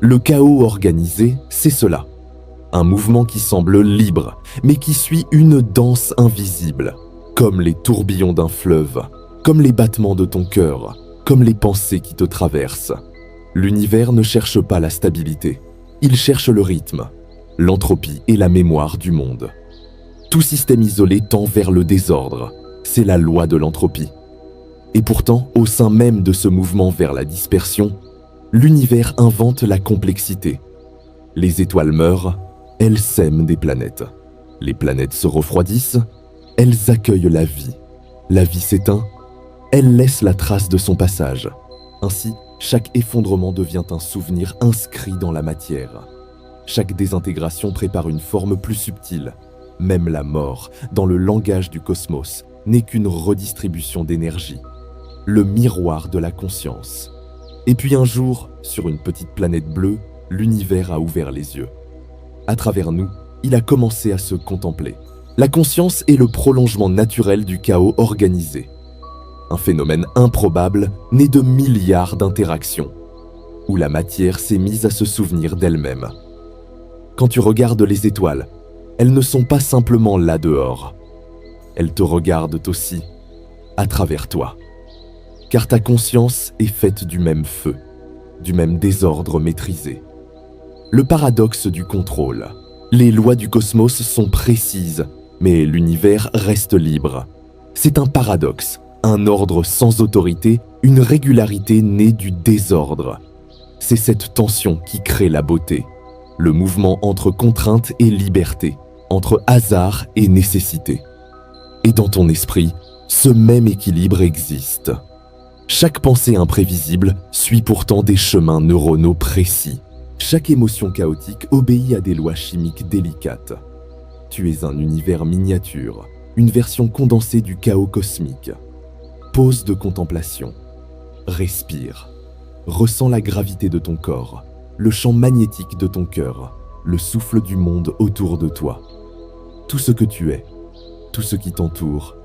Le chaos organisé, c'est cela. Un mouvement qui semble libre, mais qui suit une danse invisible, comme les tourbillons d'un fleuve, comme les battements de ton cœur, comme les pensées qui te traversent. L'univers ne cherche pas la stabilité, il cherche le rythme, l'entropie et la mémoire du monde. Tout système isolé tend vers le désordre, c'est la loi de l'entropie. Et pourtant, au sein même de ce mouvement vers la dispersion, l'univers invente la complexité. Les étoiles meurent, elles sèment des planètes. Les planètes se refroidissent, elles accueillent la vie. La vie s'éteint, elle laisse la trace de son passage. Ainsi, chaque effondrement devient un souvenir inscrit dans la matière. Chaque désintégration prépare une forme plus subtile. Même la mort, dans le langage du cosmos, n'est qu'une redistribution d'énergie. Le miroir de la conscience. Et puis un jour, sur une petite planète bleue, l'univers a ouvert les yeux. À travers nous, il a commencé à se contempler. La conscience est le prolongement naturel du chaos organisé. Un phénomène improbable né de milliards d'interactions, où la matière s'est mise à se souvenir d'elle-même. Quand tu regardes les étoiles, elles ne sont pas simplement là dehors. Elles te regardent aussi, à travers toi. Car ta conscience est faite du même feu, du même désordre maîtrisé. Le paradoxe du contrôle. Les lois du cosmos sont précises, mais l'univers reste libre. C'est un paradoxe, un ordre sans autorité, une régularité née du désordre. C'est cette tension qui crée la beauté, le mouvement entre contrainte et liberté, entre hasard et nécessité. Et dans ton esprit, ce même équilibre existe. Chaque pensée imprévisible suit pourtant des chemins neuronaux précis. Chaque émotion chaotique obéit à des lois chimiques délicates. Tu es un univers miniature, une version condensée du chaos cosmique. Pause de contemplation. Respire. Ressens la gravité de ton corps, le champ magnétique de ton cœur, le souffle du monde autour de toi. Tout ce que tu es, tout ce qui t'entoure,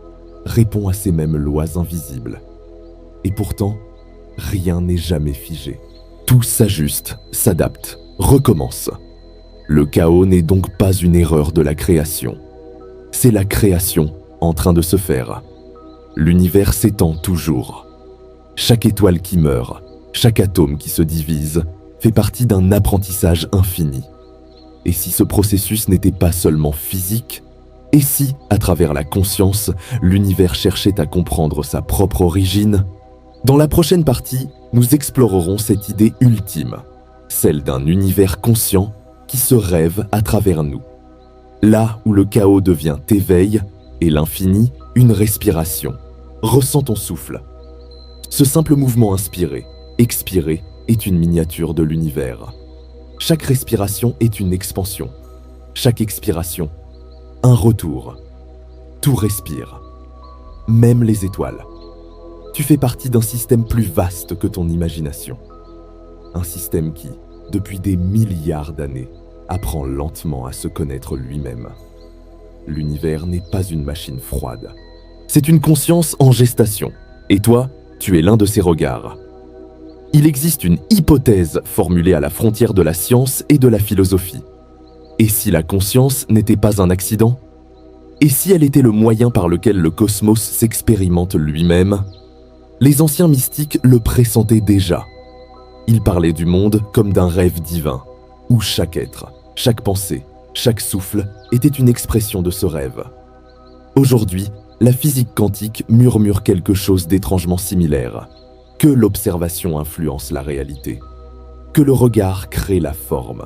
répond à ces mêmes lois invisibles. Et pourtant, rien n'est jamais figé. Tout s'ajuste, s'adapte, recommence. Le chaos n'est donc pas une erreur de la création. C'est la création en train de se faire. L'univers s'étend toujours. Chaque étoile qui meurt, chaque atome qui se divise, fait partie d'un apprentissage infini. Et si ce processus n'était pas seulement physique, et si, à travers la conscience, l'univers cherchait à comprendre sa propre origine? Dans la prochaine partie, nous explorerons cette idée ultime, celle d'un univers conscient qui se rêve à travers nous. Là où le chaos devient éveil et l'infini, une respiration. Ressens ton souffle. Ce simple mouvement inspiré, expiré, est une miniature de l'univers. Chaque respiration est une expansion. Chaque expiration, un retour. Tout respire. Même les étoiles. Tu fais partie d'un système plus vaste que ton imagination. Un système qui, depuis des milliards d'années, apprend lentement à se connaître lui-même. L'univers n'est pas une machine froide. C'est une conscience en gestation. Et toi, tu es l'un de ces regards. Il existe une hypothèse formulée à la frontière de la science et de la philosophie. Et si la conscience n'était pas un accident? Et si elle était le moyen par lequel le cosmos s'expérimente lui-même? Les anciens mystiques le pressentaient déjà. Ils parlaient du monde comme d'un rêve divin, où chaque être, chaque pensée, chaque souffle était une expression de ce rêve. Aujourd'hui, la physique quantique murmure quelque chose d'étrangement similaire, que l'observation influence la réalité, que le regard crée la forme.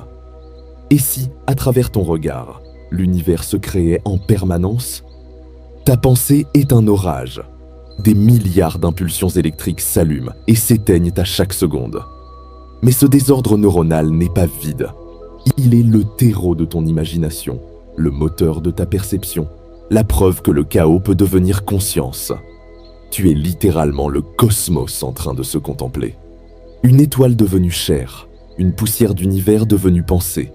Et si, à travers ton regard, l'univers se créait en permanence? Ta pensée est un orage. Des milliards d'impulsions électriques s'allument et s'éteignent à chaque seconde. Mais ce désordre neuronal n'est pas vide. Il est le terreau de ton imagination, le moteur de ta perception, la preuve que le chaos peut devenir conscience. Tu es littéralement le cosmos en train de se contempler. Une étoile devenue chair, une poussière d'univers devenue pensée.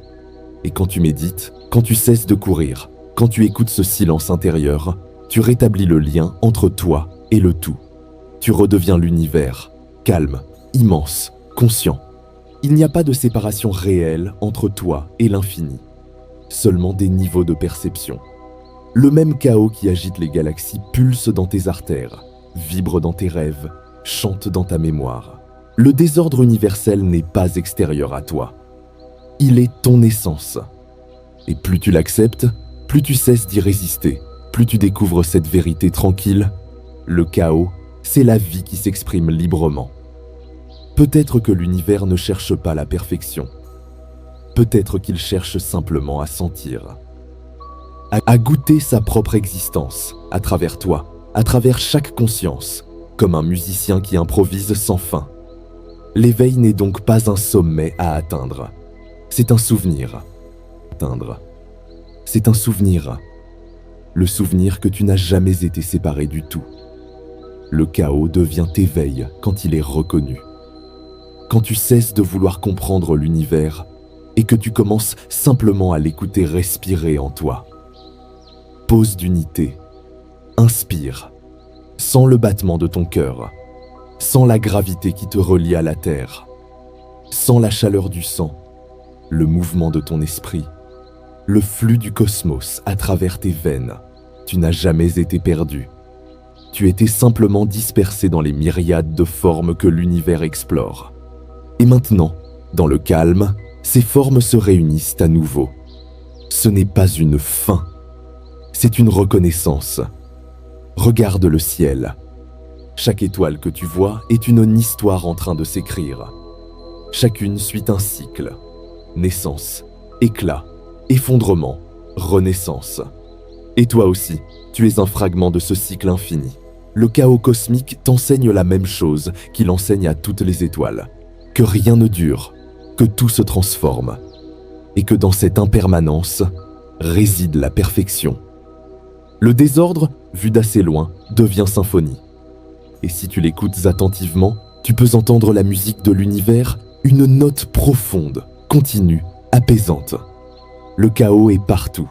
Et quand tu médites, quand tu cesses de courir, quand tu écoutes ce silence intérieur, tu rétablis le lien entre toi et le tout. Tu redeviens l'univers, calme, immense, conscient. Il n'y a pas de séparation réelle entre toi et l'infini, seulement des niveaux de perception. Le même chaos qui agite les galaxies pulse dans tes artères, vibre dans tes rêves, chante dans ta mémoire. Le désordre universel n'est pas extérieur à toi. Il est ton essence. Et plus tu l'acceptes, plus tu cesses d'y résister, plus tu découvres cette vérité tranquille. Le chaos, c'est la vie qui s'exprime librement. Peut-être que l'univers ne cherche pas la perfection. Peut-être qu'il cherche simplement à sentir, à goûter sa propre existence, à travers toi, à travers chaque conscience, comme un musicien qui improvise sans fin. L'éveil n'est donc pas un sommet à atteindre, c'est un souvenir. C'est un souvenir. Le souvenir que tu n'as jamais été séparé du tout. Le chaos devient éveil quand il est reconnu. Quand tu cesses de vouloir comprendre l'univers et que tu commences simplement à l'écouter respirer en toi. Pause d'unité. Inspire. Sens le battement de ton cœur. Sens la gravité qui te relie à la terre. Sens la chaleur du sang, le mouvement de ton esprit, le flux du cosmos à travers tes veines. Tu n'as jamais été perdu. Tu étais simplement dispersé dans les myriades de formes que l'univers explore. Et maintenant, dans le calme, ces formes se réunissent à nouveau. Ce n'est pas une fin, c'est une reconnaissance. Regarde le ciel. Chaque étoile que tu vois est une histoire en train de s'écrire. Chacune suit un cycle. Naissance, éclat, effondrement, renaissance. Et toi aussi, tu es un fragment de ce cycle infini. Le chaos cosmique t'enseigne la même chose qu'il enseigne à toutes les étoiles. Que rien ne dure, que tout se transforme. Et que dans cette impermanence réside la perfection. Le désordre, vu d'assez loin, devient symphonie. Et si tu l'écoutes attentivement, tu peux entendre la musique de l'univers, une note profonde, continue, apaisante. Le chaos est partout,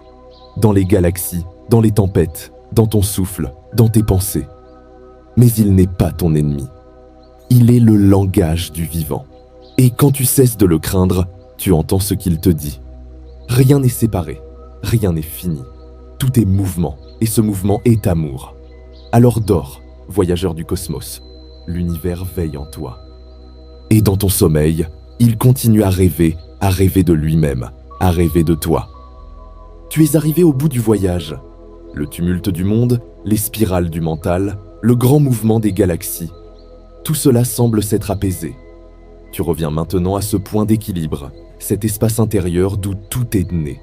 dans les galaxies, dans les tempêtes, dans ton souffle, dans tes pensées. Mais il n'est pas ton ennemi. Il est le langage du vivant. Et quand tu cesses de le craindre, tu entends ce qu'il te dit. Rien n'est séparé, rien n'est fini. Tout est mouvement, et ce mouvement est amour. Alors dors, voyageur du cosmos. L'univers veille en toi. Et dans ton sommeil, il continue à rêver de lui-même, à rêver de toi. Tu es arrivé au bout du voyage. Le tumulte du monde, les spirales du mental, le grand mouvement des galaxies. Tout cela semble s'être apaisé. Tu reviens maintenant à ce point d'équilibre, cet espace intérieur d'où tout est né.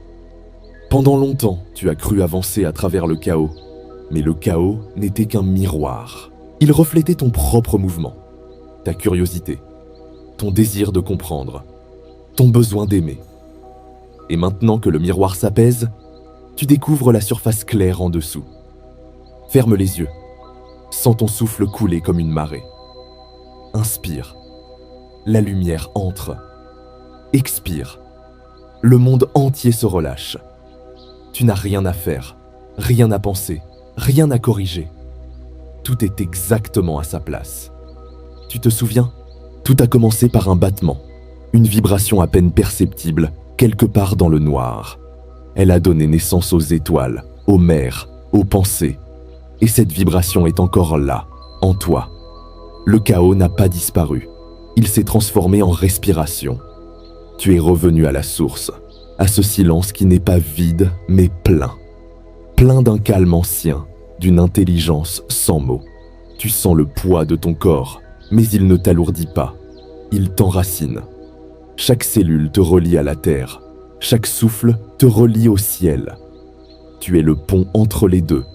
Pendant longtemps, tu as cru avancer à travers le chaos, mais le chaos n'était qu'un miroir. Il reflétait ton propre mouvement, ta curiosité, ton désir de comprendre, ton besoin d'aimer. Et maintenant que le miroir s'apaise, tu découvres la surface claire en dessous. Ferme les yeux, sens ton souffle couler comme une marée. Inspire, la lumière entre. Expire, le monde entier se relâche. Tu n'as rien à faire, rien à penser, rien à corriger. Tout est exactement à sa place. Tu te souviens? Tout a commencé par un battement, une vibration à peine perceptible, quelque part dans le noir. Elle a donné naissance aux étoiles, aux mers, aux pensées. Et cette vibration est encore là, en toi. Le chaos n'a pas disparu. Il s'est transformé en respiration. Tu es revenu à la source, à ce silence qui n'est pas vide, mais plein. Plein d'un calme ancien, d'une intelligence sans mots. Tu sens le poids de ton corps, mais il ne t'alourdit pas. Il t'enracine. Chaque cellule te relie à la terre. Chaque souffle te relie au ciel. Tu es le pont entre les deux,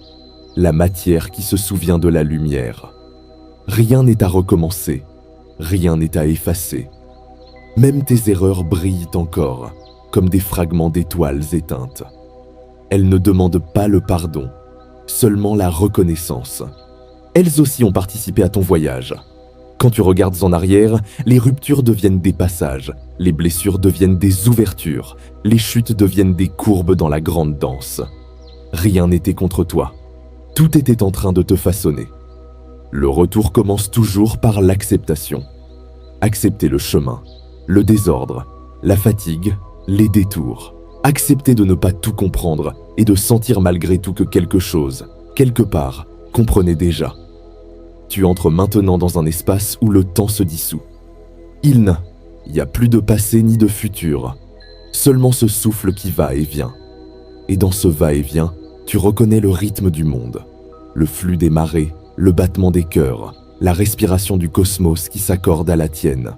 la matière qui se souvient de la lumière. Rien n'est à recommencer, rien n'est à effacer. Même tes erreurs brillent encore, comme des fragments d'étoiles éteintes. Elles ne demandent pas le pardon, seulement la reconnaissance. Elles aussi ont participé à ton voyage. Quand tu regardes en arrière, les ruptures deviennent des passages, les blessures deviennent des ouvertures, les chutes deviennent des courbes dans la grande danse. Rien n'était contre toi. Tout était en train de te façonner. Le retour commence toujours par l'acceptation. Accepter le chemin, le désordre, la fatigue, les détours. Accepter de ne pas tout comprendre et de sentir malgré tout que quelque chose, quelque part, comprenait déjà. Tu entres maintenant dans un espace où le temps se dissout. Il n'y a plus de passé ni de futur, seulement ce souffle qui va et vient. Et dans ce va-et-vient, tu reconnais le rythme du monde, le flux des marées, le battement des cœurs, la respiration du cosmos qui s'accorde à la tienne.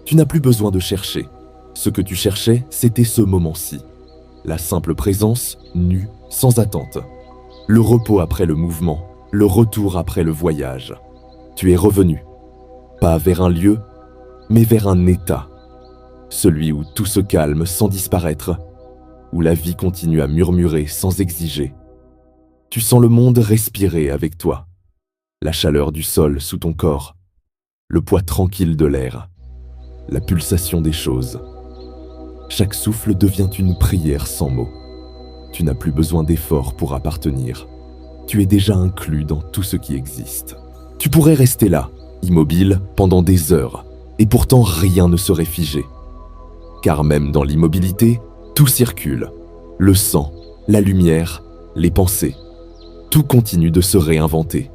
Tu n'as plus besoin de chercher. Ce que tu cherchais, c'était ce moment-ci. La simple présence, nue, sans attente. Le repos après le mouvement, le retour après le voyage. Tu es revenu, pas vers un lieu, mais vers un état. Celui où tout se calme sans disparaître, où la vie continue à murmurer sans exiger. Tu sens le monde respirer avec toi, la chaleur du sol sous ton corps, le poids tranquille de l'air, la pulsation des choses. Chaque souffle devient une prière sans mots. Tu n'as plus besoin d'efforts pour appartenir. Tu es déjà inclus dans tout ce qui existe. Tu pourrais rester là, immobile, pendant des heures, et pourtant rien ne serait figé. Car même dans l'immobilité, tout circule. Le sang, la lumière, les pensées. Tout continue de se réinventer.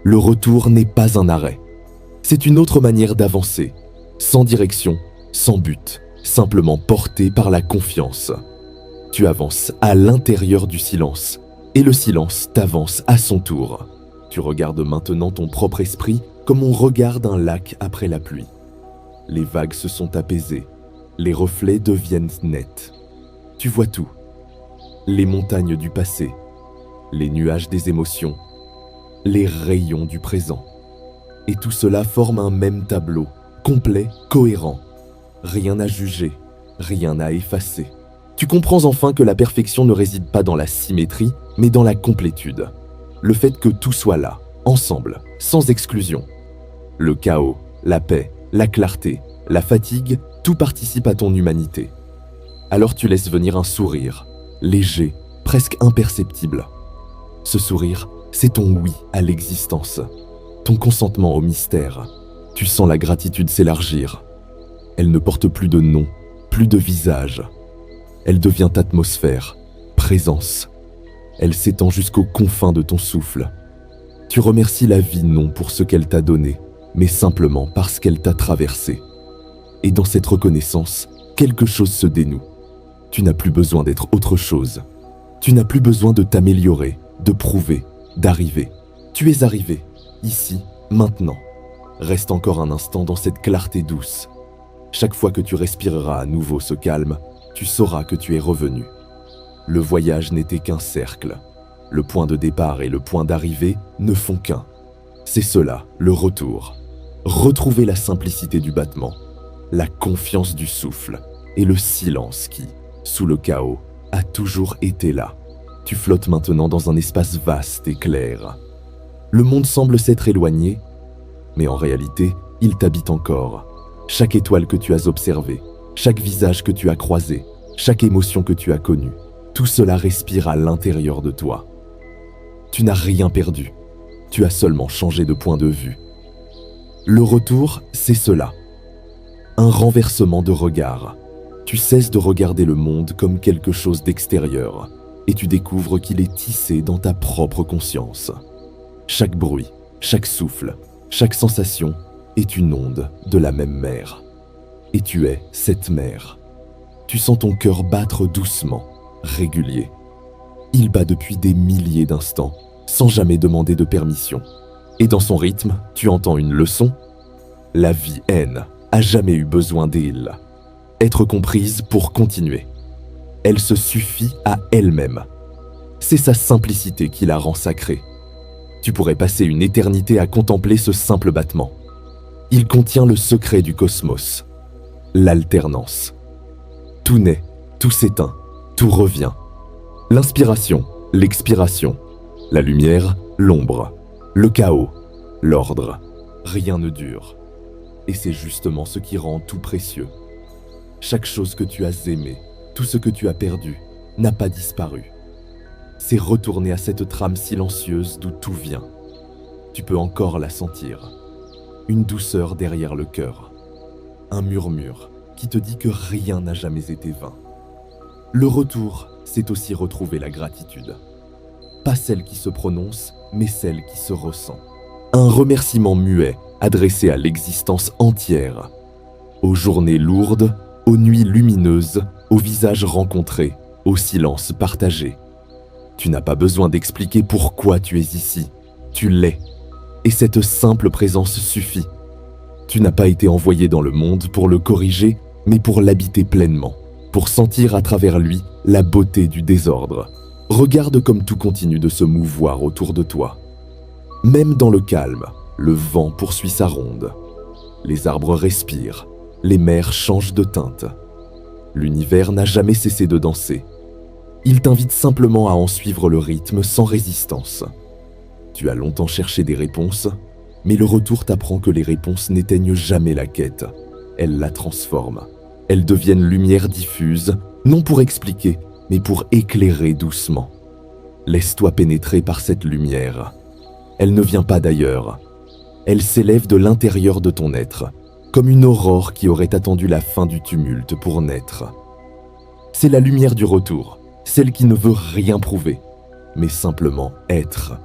Le retour n'est pas un arrêt. C'est une autre manière d'avancer, sans direction, sans but, simplement porté par la confiance. Tu avances à l'intérieur du silence, et le silence t'avance à son tour. Tu regardes maintenant ton propre esprit comme on regarde un lac après la pluie. Les vagues se sont apaisées, les reflets deviennent nets. Tu vois tout. Les montagnes du passé, les nuages des émotions, les rayons du présent. Et tout cela forme un même tableau, complet, cohérent. Rien à juger, rien à effacer. Tu comprends enfin que la perfection ne réside pas dans la symétrie, mais dans la complétude. Le fait que tout soit là, ensemble, sans exclusion. Le chaos, la paix, la clarté, la fatigue, tout participe à ton humanité. Alors tu laisses venir un sourire, léger, presque imperceptible. Ce sourire, c'est ton oui à l'existence, ton consentement au mystère. Tu sens la gratitude s'élargir. Elle ne porte plus de nom, plus de visage. Elle devient atmosphère, présence. Elle s'étend jusqu'aux confins de ton souffle. Tu remercies la vie non pour ce qu'elle t'a donné, mais simplement parce qu'elle t'a traversé. Et dans cette reconnaissance, quelque chose se dénoue. Tu n'as plus besoin d'être autre chose. Tu n'as plus besoin de t'améliorer, de prouver, d'arriver. Tu es arrivé, ici, maintenant. Reste encore un instant dans cette clarté douce. Chaque fois que tu respireras à nouveau ce calme, tu sauras que tu es revenu. Le voyage n'était qu'un cercle. Le point de départ et le point d'arrivée ne font qu'un. C'est cela, le retour. Retrouver la simplicité du battement, la confiance du souffle et le silence qui, sous le chaos, a toujours été là. Tu flottes maintenant dans un espace vaste et clair. Le monde semble s'être éloigné, mais en réalité, il t'habite encore. Chaque étoile que tu as observée, chaque visage que tu as croisé, chaque émotion que tu as connue, tout cela respire à l'intérieur de toi. Tu n'as rien perdu, tu as seulement changé de point de vue. Le retour, c'est cela. Un renversement de regard. Tu cesses de regarder le monde comme quelque chose d'extérieur et tu découvres qu'il est tissé dans ta propre conscience. Chaque bruit, chaque souffle, chaque sensation est une onde de la même mer. Et tu es cette mer. Tu sens ton cœur battre doucement, régulier. Il bat depuis des milliers d'instants, sans jamais demander de permission. Et dans son rythme, tu entends une leçon. La vie haine a jamais eu besoin d'il. Être comprise pour continuer. Elle se suffit à elle-même. C'est sa simplicité qui la rend sacrée. Tu pourrais passer une éternité à contempler ce simple battement. Il contient le secret du cosmos, l'alternance. Tout naît, tout s'éteint, tout revient. L'inspiration, l'expiration, la lumière, l'ombre, le chaos, l'ordre. Rien ne dure. Et c'est justement ce qui rend tout précieux. Chaque chose que tu as aimée, tout ce que tu as perdu, n'a pas disparu. C'est retourner à cette trame silencieuse d'où tout vient. Tu peux encore la sentir. Une douceur derrière le cœur. Un murmure qui te dit que rien n'a jamais été vain. Le retour, c'est aussi retrouver la gratitude. Pas celle qui se prononce, mais celle qui se ressent. Un remerciement muet adressé à l'existence entière. Aux journées lourdes, aux nuits lumineuses, aux visages rencontrés, au silence partagé. Tu n'as pas besoin d'expliquer pourquoi tu es ici. Tu l'es. Et cette simple présence suffit. Tu n'as pas été envoyé dans le monde pour le corriger, mais pour l'habiter pleinement, pour sentir à travers lui la beauté du désordre. Regarde comme tout continue de se mouvoir autour de toi. Même dans le calme, le vent poursuit sa ronde. Les arbres respirent, les mers changent de teinte. L'univers n'a jamais cessé de danser. Il t'invite simplement à en suivre le rythme sans résistance. Tu as longtemps cherché des réponses, mais le retour t'apprend que les réponses n'éteignent jamais la quête. Elles la transforment. Elles deviennent lumière diffuse, non pour expliquer, mais pour éclairer doucement. Laisse-toi pénétrer par cette lumière. Elle ne vient pas d'ailleurs. Elle s'élève de l'intérieur de ton être, comme une aurore qui aurait attendu la fin du tumulte pour naître. C'est la lumière du retour, celle qui ne veut rien prouver, mais simplement être.